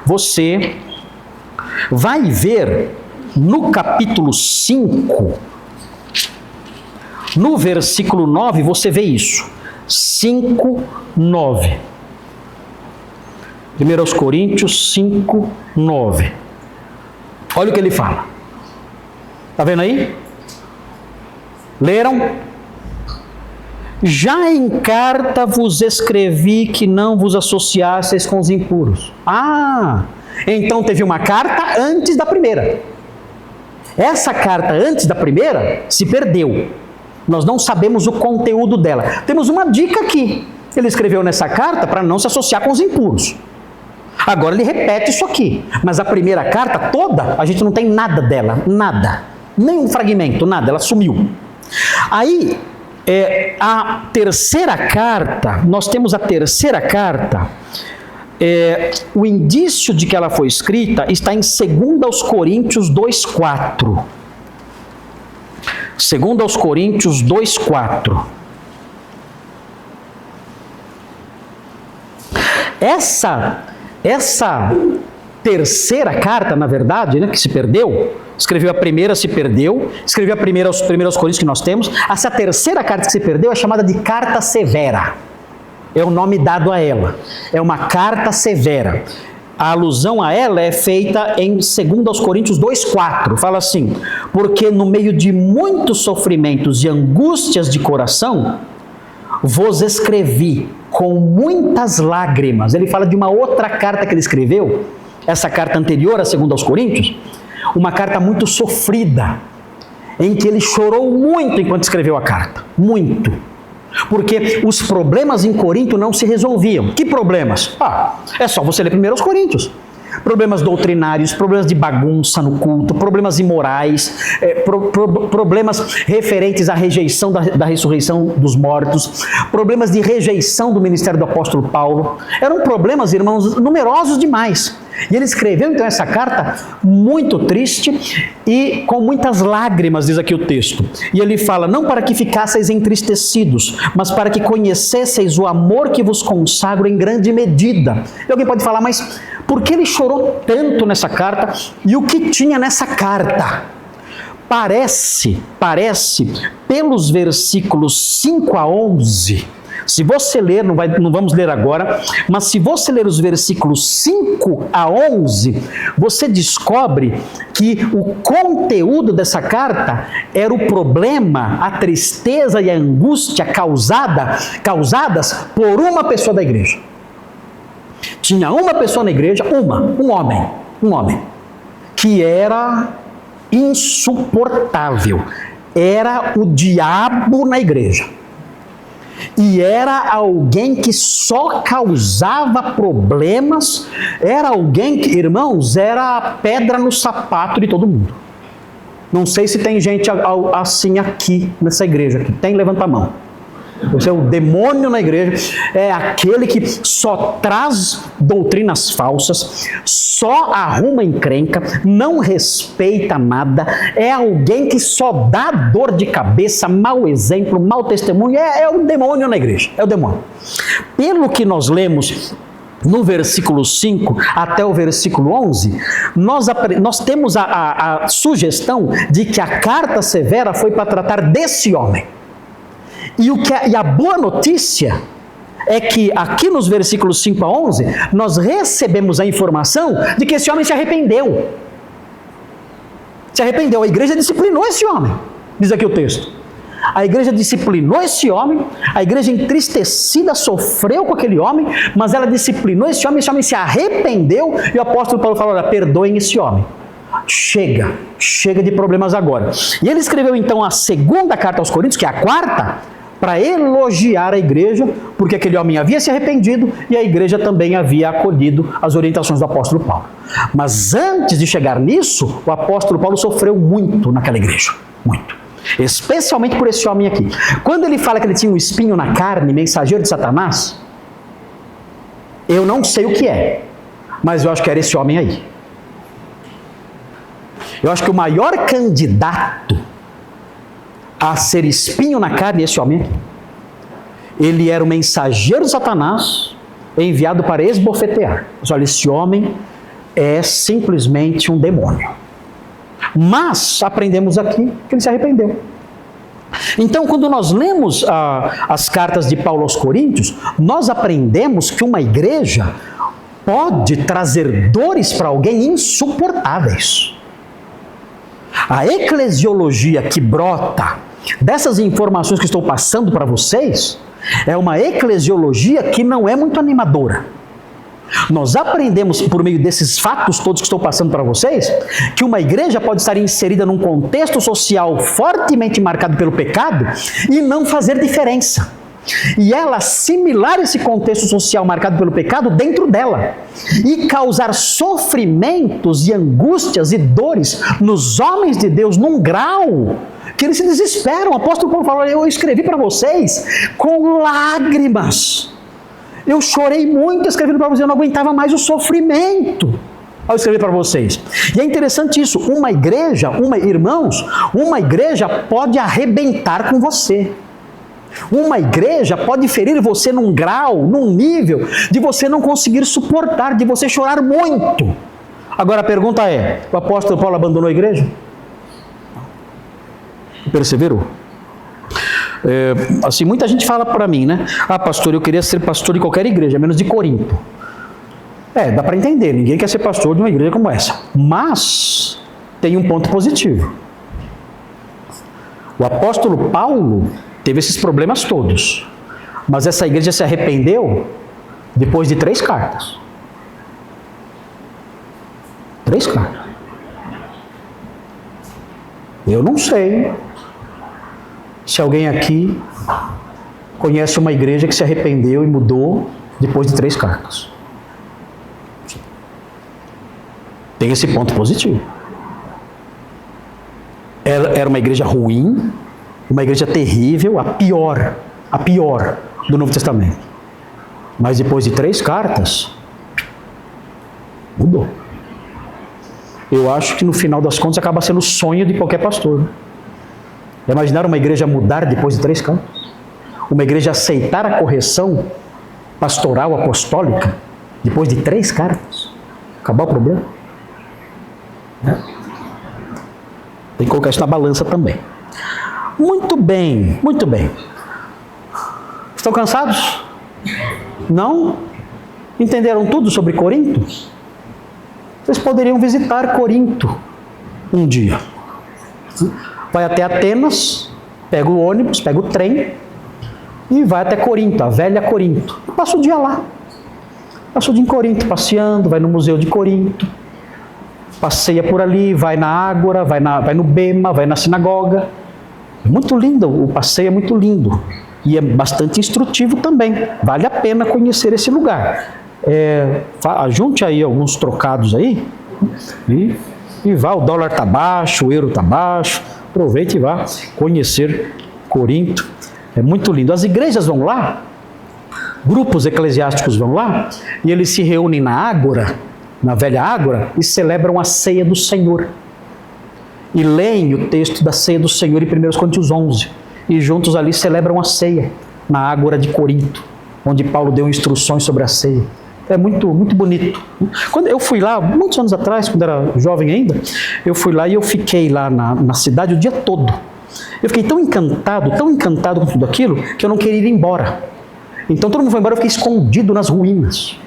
você vai ver no capítulo 5, no versículo 9, você vê isso. 5, 9. 1 Coríntios 5, 9. Olha o que ele fala. Está vendo aí? Leram? Já em carta vos escrevi que não vos associasseis com os impuros. Então teve uma carta antes da primeira. Essa carta antes da primeira se perdeu. Nós não sabemos o conteúdo dela. Temos uma dica aqui. Ele escreveu nessa carta para não se associar com os impuros. Agora ele repete isso aqui, mas a primeira carta toda, a gente não tem nada dela, nada, nem um fragmento, nada, ela sumiu. Aí, a terceira carta, nós temos a terceira carta, o indício de que ela foi escrita está em 2 Coríntios 2,4. 2 Coríntios 2,4. Essa terceira carta, na verdade, que se perdeu, escreveu a primeira, se perdeu, escreveu a primeira aos Coríntios que nós temos. Essa terceira carta que se perdeu é chamada de carta severa. É o nome dado a ela. É uma carta severa. A alusão a ela é feita em 2 Coríntios 2,4. Fala assim: porque no meio de muitos sofrimentos e angústias de coração, vos escrevi com muitas lágrimas. Ele fala de uma outra carta que ele escreveu, essa carta anterior a 2 Coríntios, uma carta muito sofrida, em que ele chorou muito enquanto escreveu a carta. Muito. Porque os problemas em Corinto não se resolviam. Que problemas? É só você ler 1 Coríntios. Problemas doutrinários, problemas de bagunça no culto, problemas imorais, problemas referentes à rejeição da ressurreição dos mortos, problemas de rejeição do ministério do apóstolo Paulo. Eram problemas, irmãos, numerosos demais. E ele escreveu então essa carta muito triste e com muitas lágrimas, diz aqui o texto. E ele fala, não para que ficasseis entristecidos, mas para que conhecesseis o amor que vos consagro em grande medida. E alguém pode falar, mas por que ele chorou tanto nessa carta? E o que tinha nessa carta? Parece, pelos versículos 5 a 11, se você ler, não vamos ler agora, mas se você ler os versículos 5 a 11, você descobre que o conteúdo dessa carta era o problema, a tristeza e a angústia causadas por uma pessoa da igreja. Tinha uma pessoa na igreja, um homem, que era insuportável, era o diabo na igreja. E era alguém que só causava problemas, era alguém que, irmãos, era a pedra no sapato de todo mundo. Não sei se tem gente assim aqui nessa igreja, que tem, levanta a mão. Você é o demônio na igreja, é aquele que só traz doutrinas falsas, só arruma encrenca, não respeita nada, é alguém que só dá dor de cabeça, mau exemplo, mau testemunho, é o demônio na igreja, é o demônio. Pelo que nós lemos no versículo 5 até o versículo 11, nós temos a sugestão de que a carta severa foi para tratar desse homem. E a boa notícia é que aqui nos versículos 5 a 11, nós recebemos a informação de que esse homem se arrependeu. Se arrependeu, a igreja disciplinou esse homem, diz aqui o texto. A igreja disciplinou esse homem, a igreja entristecida sofreu com aquele homem, mas ela disciplinou esse homem se arrependeu, e o apóstolo Paulo falou, perdoem esse homem. Chega de problemas agora. E ele escreveu então a segunda carta aos Coríntios, que é a quarta, para elogiar a igreja, porque aquele homem havia se arrependido e a igreja também havia acolhido as orientações do apóstolo Paulo. Mas antes de chegar nisso, o apóstolo Paulo sofreu muito naquela igreja, muito. Especialmente por esse homem aqui. Quando ele fala que ele tinha um espinho na carne, mensageiro de Satanás, eu não sei o que é, mas eu acho que era esse homem aí. Eu acho que o maior candidato a ser espinho na carne é esse homem aqui. Ele era o mensageiro de Satanás, enviado para esbofetear. Mas olha, esse homem é simplesmente um demônio. Mas aprendemos aqui que ele se arrependeu. Então, quando nós lemos as cartas de Paulo aos Coríntios, nós aprendemos que uma igreja pode trazer dores para alguém insuportáveis. A eclesiologia que brota dessas informações que estou passando para vocês é uma eclesiologia que não é muito animadora. Nós aprendemos por meio desses fatos todos que estou passando para vocês, que uma igreja pode estar inserida num contexto social fortemente marcado pelo pecado e não fazer diferença. E ela assimilar esse contexto social marcado pelo pecado dentro dela e causar sofrimentos e angústias e dores nos homens de Deus num grau que eles se desesperam. O apóstolo Paulo falou, eu escrevi para vocês com lágrimas, eu chorei muito escrevendo para vocês, eu não aguentava mais o sofrimento ao escrever para vocês. E é interessante isso, uma igreja pode arrebentar com você. Uma igreja pode ferir você num grau, num nível, de você não conseguir suportar, de você chorar muito. Agora a pergunta é, o apóstolo Paulo abandonou a igreja? Perseverou. Assim, muita gente fala para mim, né? Ah, pastor, eu queria ser pastor de qualquer igreja, menos de Corinto. Dá para entender, ninguém quer ser pastor de uma igreja como essa. Mas tem um ponto positivo. O apóstolo Paulo teve esses problemas todos, mas essa igreja se arrependeu depois de 3 cartas. 3 cartas. Eu não sei se alguém aqui conhece uma igreja que se arrependeu e mudou depois de 3 cartas. Tem esse ponto positivo. Era uma igreja ruim, uma igreja terrível, a pior do Novo Testamento. Mas depois de 3 cartas, Mudou. Eu acho que no final das contas acaba sendo o sonho de qualquer pastor. Já imaginaram uma igreja mudar depois de 3 cantos? Uma igreja aceitar a correção pastoral apostólica depois de 3 cartas? Acabar o problema? Tem que colocar isso na balança também. Muito bem, muito bem. Estão cansados? Não? Entenderam tudo sobre Corinto? Vocês poderiam visitar Corinto um dia. Vai até Atenas, pega o ônibus, pega o trem e vai até Corinto, a velha Corinto. Passa o dia lá. Passa o dia em Corinto, passeando, vai no Museu de Corinto, passeia por ali, vai na Ágora, vai no Bema, vai na sinagoga. Muito lindo, o passeio é muito lindo. E é bastante instrutivo também. Vale a pena conhecer esse lugar. Junte aí alguns trocados aí e vá, o dólar está baixo, o euro está baixo, aproveite e vá conhecer Corinto. É muito lindo. As igrejas vão lá, grupos eclesiásticos vão lá, e eles se reúnem na Ágora, na velha Ágora, e celebram a ceia do Senhor. E leem o texto da ceia do Senhor em 1 Coríntios 11. E juntos ali celebram a ceia, na Ágora de Corinto, onde Paulo deu instruções sobre a ceia. É muito, muito bonito. Quando eu fui lá, muitos anos atrás, quando era jovem ainda, eu fui lá e eu fiquei lá na cidade o dia todo. Eu fiquei tão encantado com tudo aquilo, que eu não queria ir embora. Então todo mundo foi embora, eu fiquei escondido nas ruínas.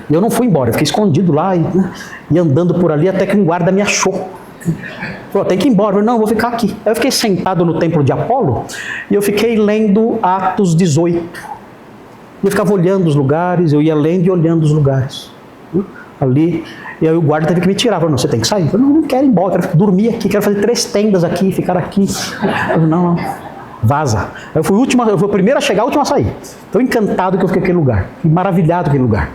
Eu não fui embora, eu fiquei escondido lá e andando por ali até que um guarda me achou. Falou, tem que ir embora. Eu falei, não, eu vou ficar aqui. Aí eu fiquei sentado no templo de Apolo e eu fiquei lendo Atos 18. Eu ficava olhando os lugares, eu ia lendo e olhando os lugares. Ali, e aí o guarda teve que me tirar. Falou, não, você tem que sair. Eu falei, não quero ir embora, quero dormir aqui, quero fazer 3 tendas aqui, ficar aqui. Eu falei, não, vaza. Eu fui o primeiro a chegar, o último a sair. Tão encantado que eu fiquei naquele lugar, maravilhado com aquele lugar.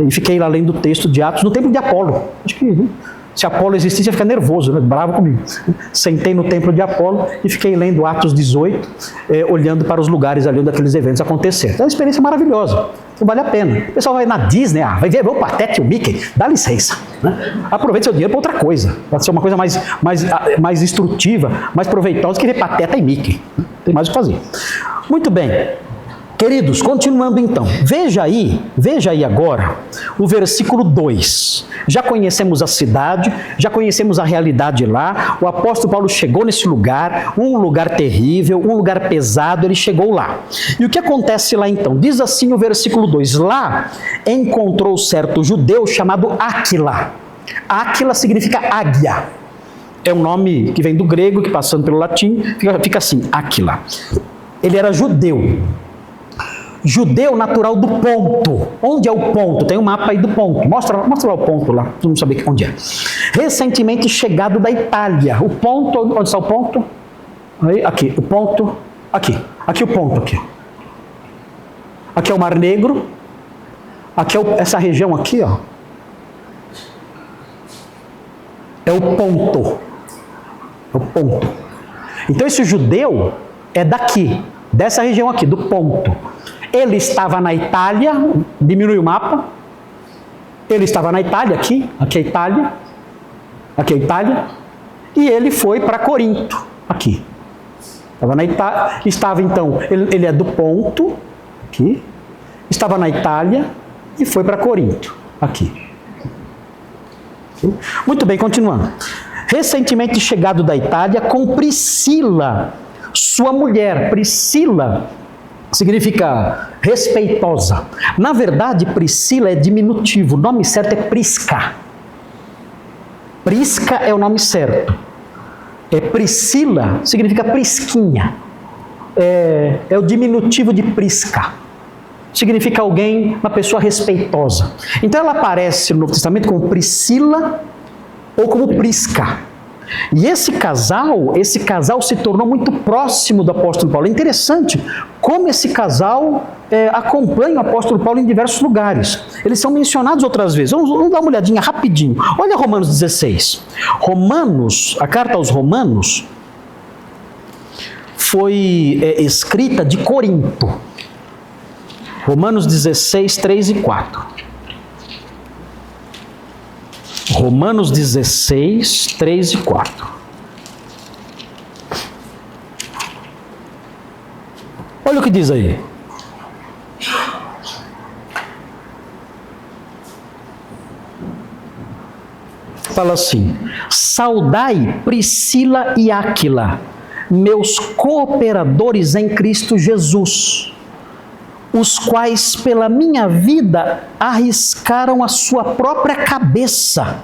E fiquei lá lendo o texto de Atos no templo de Apolo. Acho que se Apolo existisse, ia ficar nervoso, né? Bravo comigo. Sentei no templo de Apolo e fiquei lendo Atos 18, olhando para os lugares ali onde aqueles eventos aconteceram. Então é uma experiência maravilhosa, então vale a pena. O pessoal vai na Disney, vai ver o Patete e o Mickey, dá licença. Né? Aproveite seu dinheiro para outra coisa. Pode ser uma coisa mais instrutiva, mais proveitosa que ver Pateta e Mickey. Tem mais o que fazer. Muito bem. Queridos, continuando então, veja aí agora o versículo 2. Já conhecemos a cidade, já conhecemos a realidade lá, o apóstolo Paulo chegou nesse lugar, um lugar terrível, um lugar pesado, ele chegou lá. E o que acontece lá então? Diz assim o versículo 2, lá encontrou certo judeu chamado Áquila. Áquila significa águia. É um nome que vem do grego, que passando pelo latim, fica assim, Áquila. Ele era judeu. Judeu natural do Ponto. Onde é o Ponto? Tem um mapa aí do Ponto. Mostra lá o Ponto lá, todo mundo saber onde é. Recentemente chegado da Itália. O Ponto, onde está o Ponto? Aí, aqui, o Ponto, aqui. Aqui o Ponto, aqui. Aqui é o Mar Negro. Aqui é essa região aqui, ó. É o Ponto. É o Ponto. Então esse judeu é daqui, dessa região aqui, do Ponto. Ele estava na Itália, diminui o mapa, ele estava na Itália, aqui é Itália, aqui é Itália, e ele foi para Corinto, aqui. Estava na Itália, estava então, ele é do Ponto, aqui, estava na Itália e foi para Corinto, aqui. Muito bem, continuando. Recentemente chegado da Itália com Priscila, sua mulher. Priscila significa respeitosa. Na verdade, Priscila é diminutivo. O nome certo é Prisca. Prisca é o nome certo. Priscila significa prisquinha. É o diminutivo de Prisca. Significa alguém, uma pessoa respeitosa. Então ela aparece no Novo Testamento como Priscila ou como Prisca. E esse casal se tornou muito próximo do apóstolo Paulo. É interessante como esse casal acompanha o apóstolo Paulo em diversos lugares. Eles são mencionados outras vezes. Vamos dar uma olhadinha rapidinho. Olha Romanos 16. A carta aos Romanos foi escrita de Corinto. Romanos 16, 3 e 4. Romanos 16, 3 e 4. Olha o que diz aí. Fala assim: saudai Priscila e Áquila, meus cooperadores em Cristo Jesus, os quais pela minha vida arriscaram a sua própria cabeça.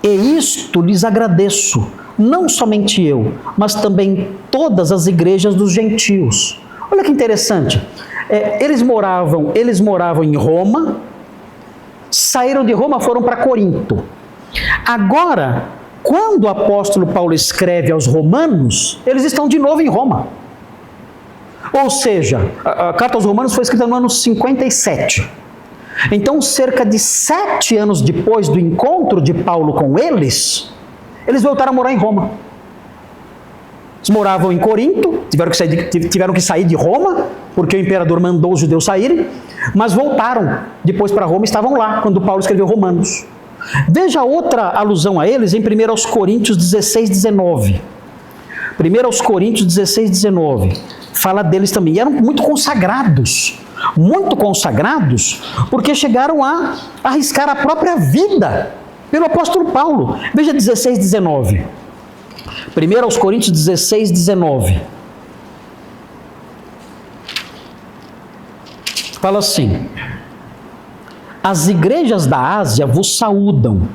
E isto lhes agradeço, não somente eu, mas também todas as igrejas dos gentios. Olha que interessante, eles moravam em Roma, saíram de Roma, foram para Corinto. Agora, quando o apóstolo Paulo escreve aos romanos, eles estão de novo em Roma. Ou seja, a carta aos romanos foi escrita no ano 57. Então, cerca de 7 anos depois do encontro de Paulo com eles voltaram a morar em Roma. Eles moravam em Corinto, tiveram que sair de Roma, porque o imperador mandou os judeus saírem, mas voltaram depois para Roma e estavam lá, quando Paulo escreveu Romanos. Veja outra alusão a eles em 1 Coríntios 16, 19. 1 Coríntios 16, 19. Fala deles também. E eram muito consagrados, porque chegaram a arriscar a própria vida pelo apóstolo Paulo. Veja 16, 19. 1 Coríntios 16, 19. Fala assim: as igrejas da Ásia vos saúdam.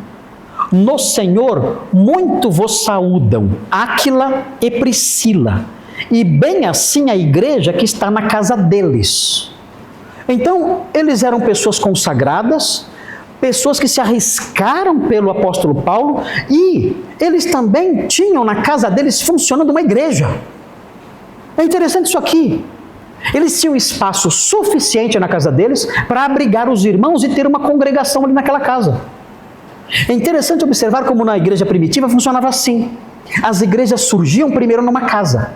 No Senhor muito vos saúdam Áquila e Priscila, e bem assim a igreja que está na casa deles. Então, eles eram pessoas consagradas, pessoas que se arriscaram pelo apóstolo Paulo, e eles também tinham na casa deles funcionando uma igreja. É interessante isso aqui. Eles tinham espaço suficiente na casa deles para abrigar os irmãos e ter uma congregação ali naquela casa. É interessante observar como na igreja primitiva funcionava assim. As igrejas surgiam primeiro numa casa.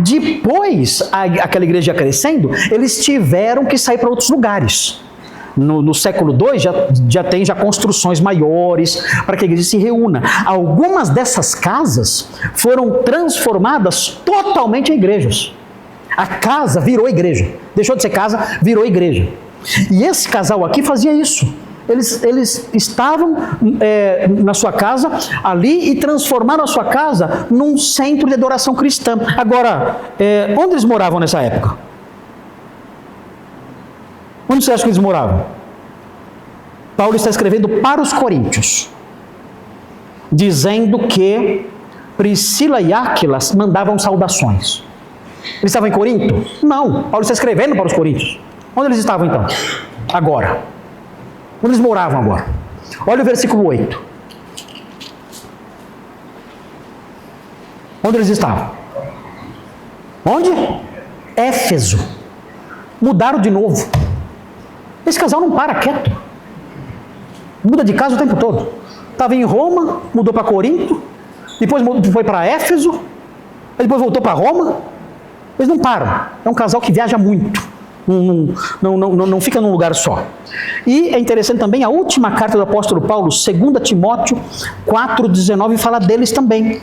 Depois, aquela igreja crescendo, eles tiveram que sair para outros lugares. No século II já tem construções maiores para que a igreja se reúna. Algumas dessas casas foram transformadas totalmente em igrejas. A casa virou igreja. Deixou de ser casa, virou igreja. E esse casal aqui fazia isso. Eles estavam na sua casa ali e transformaram a sua casa num centro de adoração cristã. Agora, onde eles moravam nessa época? Onde você acha que eles moravam? Paulo está escrevendo para os coríntios, dizendo que Priscila e Áquila mandavam saudações. Eles estavam em Corinto? Não, Paulo está escrevendo para os coríntios. Onde eles estavam então? Agora. Onde eles moravam agora? Olha o versículo 8. Onde eles estavam? Onde? Éfeso. Mudaram de novo. Esse casal não para quieto. Muda de casa o tempo todo. Estava em Roma, mudou para Corinto, depois foi para Éfeso, depois voltou para Roma. Eles não param. É um casal que viaja muito. Não fica num lugar só. E é interessante também a última carta do apóstolo Paulo, 2 Timóteo 4,19, fala deles também.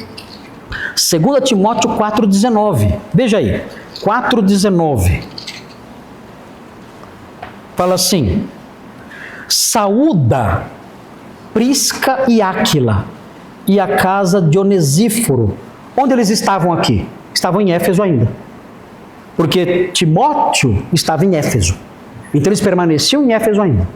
2 Timóteo 4,19. Veja aí, 4,19. Fala assim: saúda Prisca e Áquila e a casa de Onesíforo. Onde eles estavam aqui? Estavam em Éfeso ainda. Porque Timóteo estava em Éfeso. Então eles permaneciam em Éfeso ainda.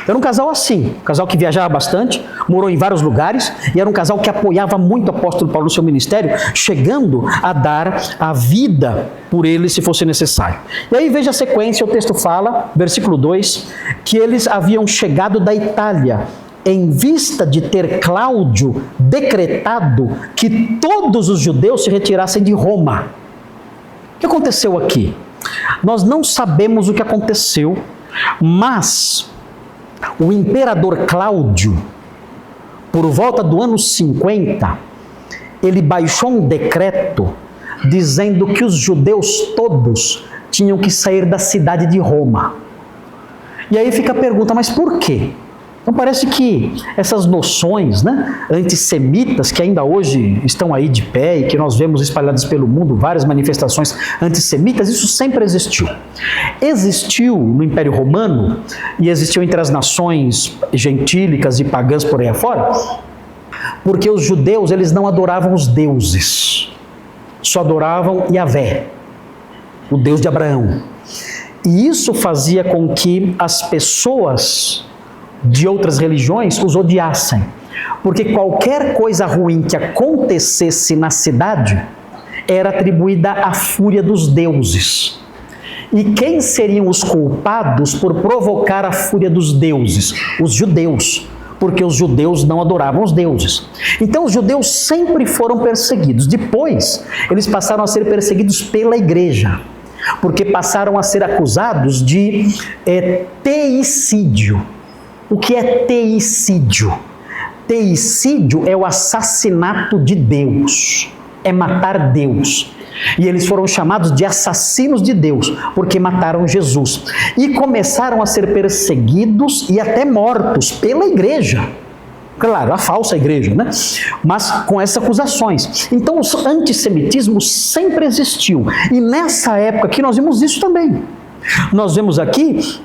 Era um casal assim, um casal que viajava bastante, morou em vários lugares, e era um casal que apoiava muito o apóstolo Paulo no seu ministério, chegando a dar a vida por ele se fosse necessário. E aí veja a sequência, o texto fala, versículo 2, que eles haviam chegado da Itália, em vista de ter Cláudio decretado que todos os judeus se retirassem de Roma. O que aconteceu aqui? Nós não sabemos o que aconteceu, mas o imperador Cláudio, por volta do ano 50, ele baixou um decreto dizendo que os judeus todos tinham que sair da cidade de Roma. E aí fica a pergunta, mas por quê? Então parece que essas noções, né, antissemitas, que ainda hoje estão aí de pé e que nós vemos espalhadas pelo mundo, várias manifestações antissemitas, isso sempre existiu. Existiu no Império Romano e existiu entre as nações gentílicas e pagãs por aí afora, porque os judeus eles não adoravam os deuses, só adoravam Yahvé, o Deus de Abraão. E isso fazia com que as pessoas de outras religiões os odiassem, porque qualquer coisa ruim que acontecesse na cidade era atribuída à fúria dos deuses. E quem seriam os culpados por provocar a fúria dos deuses? Os judeus, porque os judeus não adoravam os deuses. Então os judeus sempre foram perseguidos. Depois, eles passaram a ser perseguidos pela igreja, porque passaram a ser acusados de teicídio. O que é teicídio? Teicídio é o assassinato de Deus, é matar Deus. E eles foram chamados de assassinos de Deus, porque mataram Jesus. E começaram a ser perseguidos e até mortos pela igreja. Claro, a falsa igreja, né? Mas com essas acusações. Então o antissemitismo sempre existiu. E nessa época aqui nós vimos isso também. Nós vemos aqui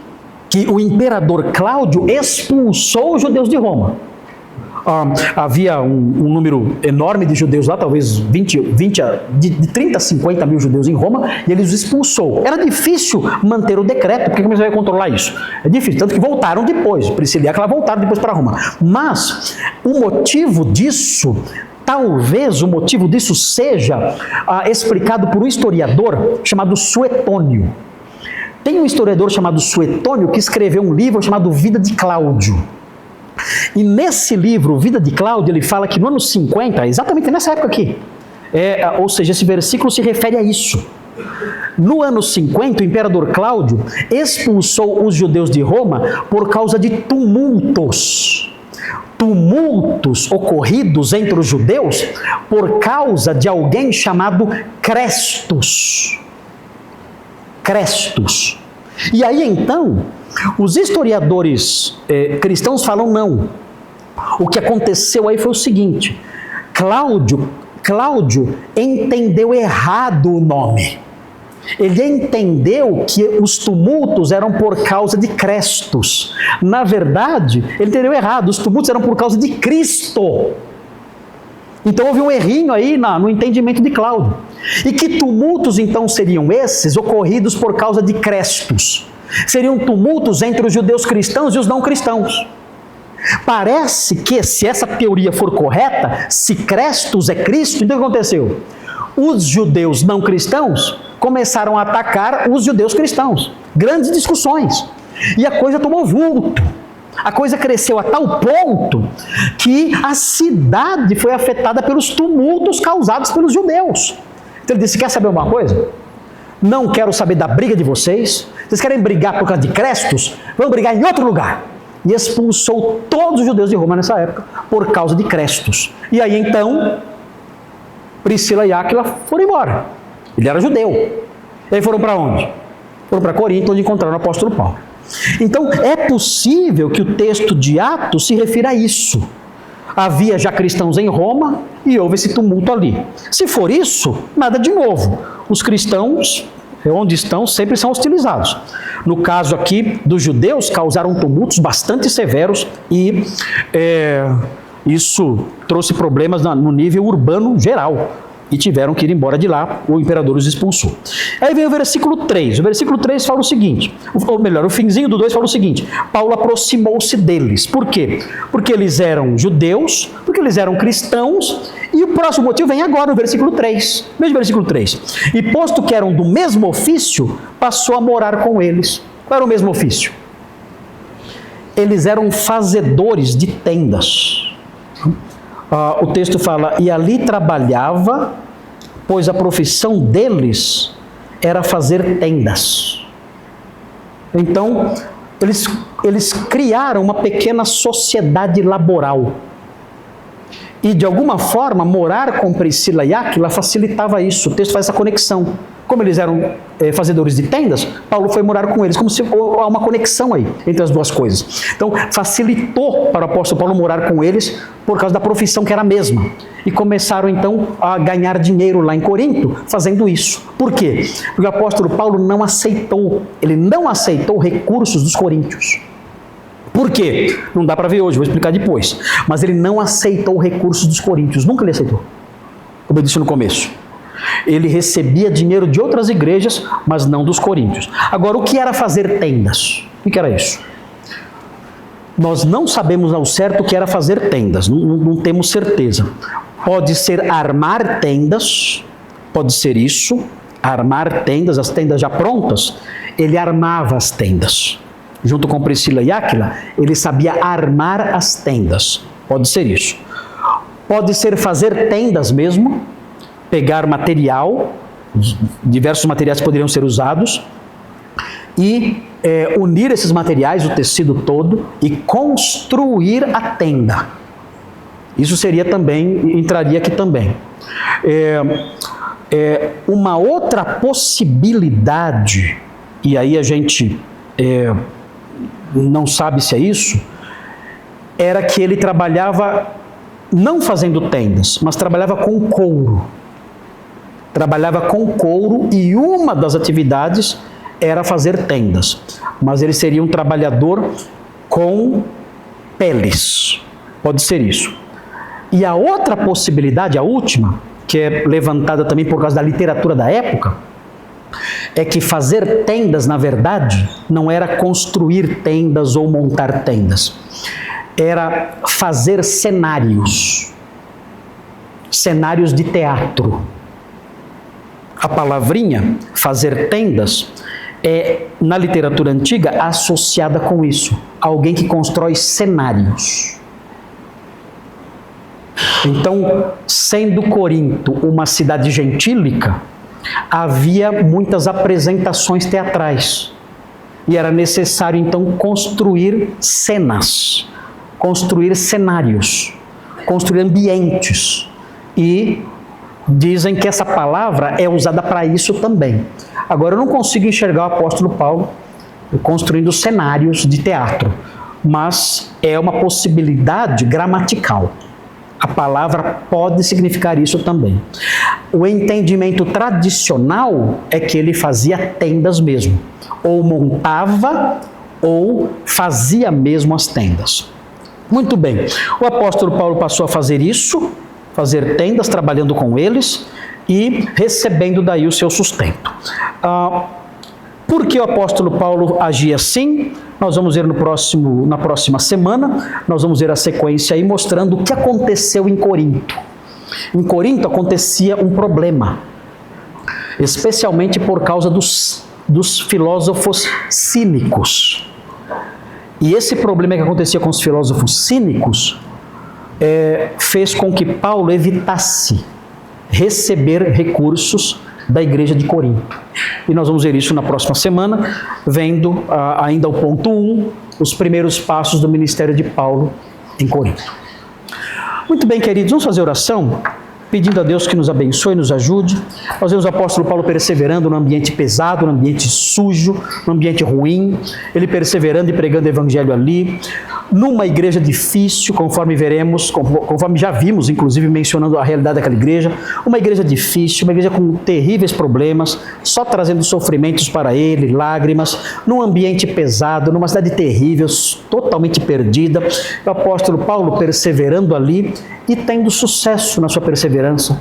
que o imperador Cláudio expulsou os judeus de Roma. Havia um número enorme de judeus lá, talvez de 30 a 50 mil judeus em Roma, e ele os expulsou. Era difícil manter o decreto, porque como você vai controlar isso? É difícil, tanto que voltaram depois, Priscila e Áquila voltaram depois para Roma. Mas o motivo disso, talvez o motivo disso seja explicado por um historiador chamado Suetônio. Tem um historiador chamado Suetônio que escreveu um livro chamado Vida de Cláudio. E nesse livro, Vida de Cláudio, ele fala que no ano 50, exatamente nessa época aqui, ou seja, esse versículo se refere a isso. No ano 50, o imperador Cláudio expulsou os judeus de Roma por causa de tumultos. Tumultos ocorridos entre os judeus por causa de alguém chamado Crestus. Crestus. E aí então, os historiadores cristãos falam não. O que aconteceu aí foi o seguinte: Cláudio entendeu errado o nome. Ele entendeu que os tumultos eram por causa de Crestus. Na verdade, ele entendeu errado, os tumultos eram por causa de Cristo. Então houve um errinho aí no entendimento de Cláudio. E que tumultos então seriam esses ocorridos por causa de Crestus? Seriam tumultos entre os judeus cristãos e os não cristãos. Parece que, se essa teoria for correta, se Crestus é Cristo, então o que aconteceu? Os judeus não cristãos começaram a atacar os judeus cristãos. Grandes discussões. E a coisa tomou vulto. A coisa cresceu a tal ponto que a cidade foi afetada pelos tumultos causados pelos judeus. Então ele disse: quer saber uma coisa? Não quero saber da briga de vocês. Vocês querem brigar por causa de Crestus? Vamos brigar em outro lugar. E expulsou todos os judeus de Roma nessa época por causa de Crestus. E aí então, Priscila e Áquila foram embora. Ele era judeu. E aí foram para onde? Foram para Corinto, onde encontraram o apóstolo Paulo. Então é possível que o texto de Atos se refira a isso. Havia já cristãos em Roma e houve esse tumulto ali. Se for isso, nada de novo. Os cristãos, onde estão, sempre são hostilizados. No caso aqui dos judeus, causaram tumultos bastante severos e isso trouxe problemas no nível urbano geral. E tiveram que ir embora de lá, o imperador os expulsou. Aí vem o versículo 3. O versículo 3 fala o seguinte, ou melhor, o finzinho do 2 fala o seguinte: Paulo aproximou-se deles. Por quê? Porque eles eram judeus, porque eles eram cristãos, e o próximo motivo vem agora, no versículo 3. Veja o versículo 3. E posto que eram do mesmo ofício, passou a morar com eles. Qual era o mesmo ofício? Eles eram fazedores de tendas. O texto fala: e ali trabalhava, pois a profissão deles era fazer tendas. Então, eles criaram uma pequena sociedade laboral. E, de alguma forma, morar com Priscila e Áquila facilitava isso. O texto faz essa conexão. Como eles eram fazedores de tendas, Paulo foi morar com eles, como se há uma conexão aí entre as duas coisas. Então, facilitou para o apóstolo Paulo morar com eles por causa da profissão que era a mesma. E começaram então a ganhar dinheiro lá em Corinto fazendo isso. Por quê? Porque o apóstolo Paulo não aceitou recursos dos coríntios. Por quê? Não dá para ver hoje, vou explicar depois. Mas ele não aceitou recursos dos coríntios, nunca ele aceitou. Como eu disse no começo. Ele recebia dinheiro de outras igrejas, mas não dos coríntios. Agora, o que era fazer tendas? O que era isso? Nós não sabemos ao certo o que era fazer tendas, não temos certeza. Pode ser armar tendas, pode ser isso, armar tendas, as tendas já prontas. Ele armava as tendas. Junto com Priscila e Áquila, ele sabia armar as tendas. Pode ser isso. Pode ser fazer tendas mesmo, pegar material, diversos materiais poderiam ser usados, e unir esses materiais, o tecido todo, e construir a tenda. Isso seria também, entraria aqui também. Uma outra possibilidade, e aí a gente não sabe se é isso, era que ele trabalhava não fazendo tendas, mas trabalhava com couro. Trabalhava com couro e uma das atividades era fazer tendas. Mas ele seria um trabalhador com peles. Pode ser isso. E a outra possibilidade, a última, que é levantada também por causa da literatura da época, é que fazer tendas, na verdade, não era construir tendas ou montar tendas. Era fazer cenários. Cenários de teatro. A palavrinha fazer tendas é, na literatura antiga, associada com isso. Alguém que constrói cenários. Então, sendo Corinto uma cidade gentílica, havia muitas apresentações teatrais. E era necessário, então, construir cenas, construir cenários, construir ambientes. E dizem que essa palavra é usada para isso também. Agora, eu não consigo enxergar o apóstolo Paulo construindo cenários de teatro, mas é uma possibilidade gramatical. A palavra pode significar isso também. O entendimento tradicional é que ele fazia tendas mesmo, ou montava, ou fazia mesmo as tendas. Muito bem, o apóstolo Paulo passou a fazer isso, fazer tendas, trabalhando com eles e recebendo daí o seu sustento. Por que o apóstolo Paulo agia assim? Nós vamos ver na próxima semana, nós vamos ver a sequência aí mostrando o que aconteceu em Corinto. Em Corinto acontecia um problema, especialmente por causa dos filósofos cínicos. E esse problema que acontecia com os filósofos cínicos fez com que Paulo evitasse receber recursos da igreja de Corinto. E nós vamos ver isso na próxima semana, vendo ainda o ponto 1, os primeiros passos do ministério de Paulo em Corinto. Muito bem, queridos, vamos fazer oração, pedindo a Deus que nos abençoe e nos ajude. Nós vemos o apóstolo Paulo perseverando no ambiente pesado, no ambiente sujo, no ambiente ruim, ele perseverando e pregando o evangelho ali, numa igreja difícil, conforme veremos, conforme já vimos, inclusive mencionando a realidade daquela igreja, uma igreja difícil, uma igreja com terríveis problemas, só trazendo sofrimentos para ele, lágrimas, num ambiente pesado, numa cidade terrível, totalmente perdida. O apóstolo Paulo perseverando ali e tendo sucesso na sua perseverança,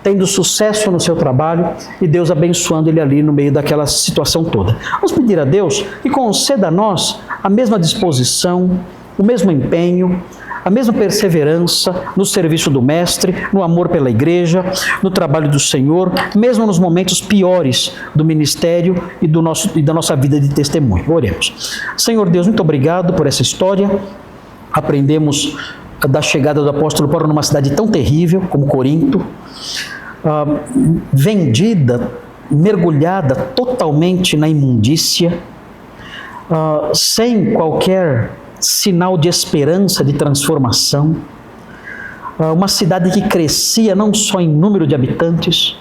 tendo sucesso no seu trabalho e Deus abençoando ele ali no meio daquela situação toda. Vamos pedir a Deus que conceda a nós a mesma disposição, o mesmo empenho, a mesma perseverança no serviço do Mestre, no amor pela igreja, no trabalho do Senhor, mesmo nos momentos piores do ministério e da nossa vida de testemunho. Oremos. Senhor Deus, muito obrigado por essa história. Aprendemos da chegada do apóstolo Paulo numa cidade tão terrível como Corinto, vendida, mergulhada totalmente na imundícia, sem qualquer sinal de esperança, de transformação, uma cidade que crescia não só em número de habitantes,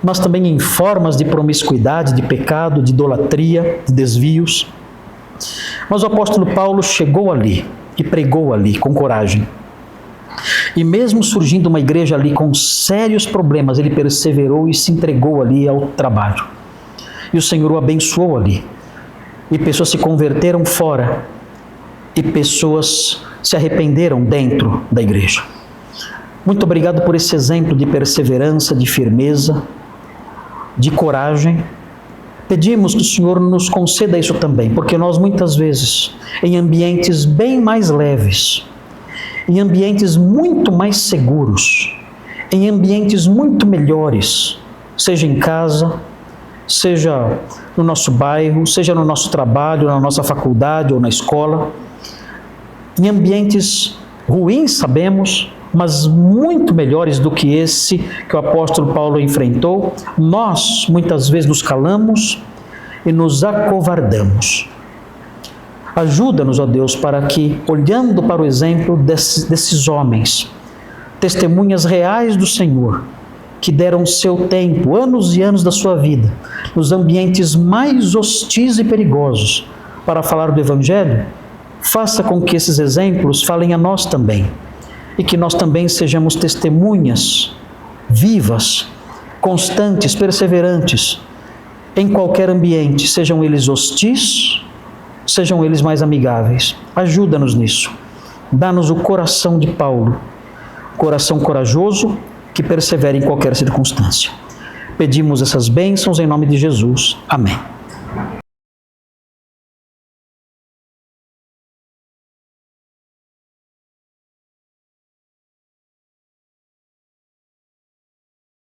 mas também em formas de promiscuidade, de pecado, de idolatria, de desvios. Mas o apóstolo Paulo chegou ali e pregou ali com coragem. E mesmo surgindo uma igreja ali com sérios problemas, ele perseverou e se entregou ali ao trabalho. E o Senhor o abençoou ali. E pessoas se converteram fora. E pessoas se arrependeram dentro da igreja. Muito obrigado por esse exemplo de perseverança, de firmeza, de coragem. Pedimos que o Senhor nos conceda isso também, porque nós muitas vezes, em ambientes bem mais leves, em ambientes muito mais seguros, em ambientes muito melhores, seja em casa, seja no nosso bairro, seja no nosso trabalho, na nossa faculdade ou na escola, em ambientes ruins, sabemos, mas muito melhores do que esse que o apóstolo Paulo enfrentou, nós muitas vezes nos calamos e nos acovardamos. Ajuda-nos, ó Deus, para que, olhando para o exemplo desses homens, testemunhas reais do Senhor, que deram seu tempo, anos e anos da sua vida, nos ambientes mais hostis e perigosos, para falar do Evangelho, faça com que esses exemplos falem a nós também, e que nós também sejamos testemunhas vivas, constantes, perseverantes, em qualquer ambiente, sejam eles hostis, sejam eles mais amigáveis. Ajuda-nos nisso. Dá-nos o coração de Paulo, coração corajoso, que persevera em qualquer circunstância. Pedimos essas bênçãos em nome de Jesus. Amém.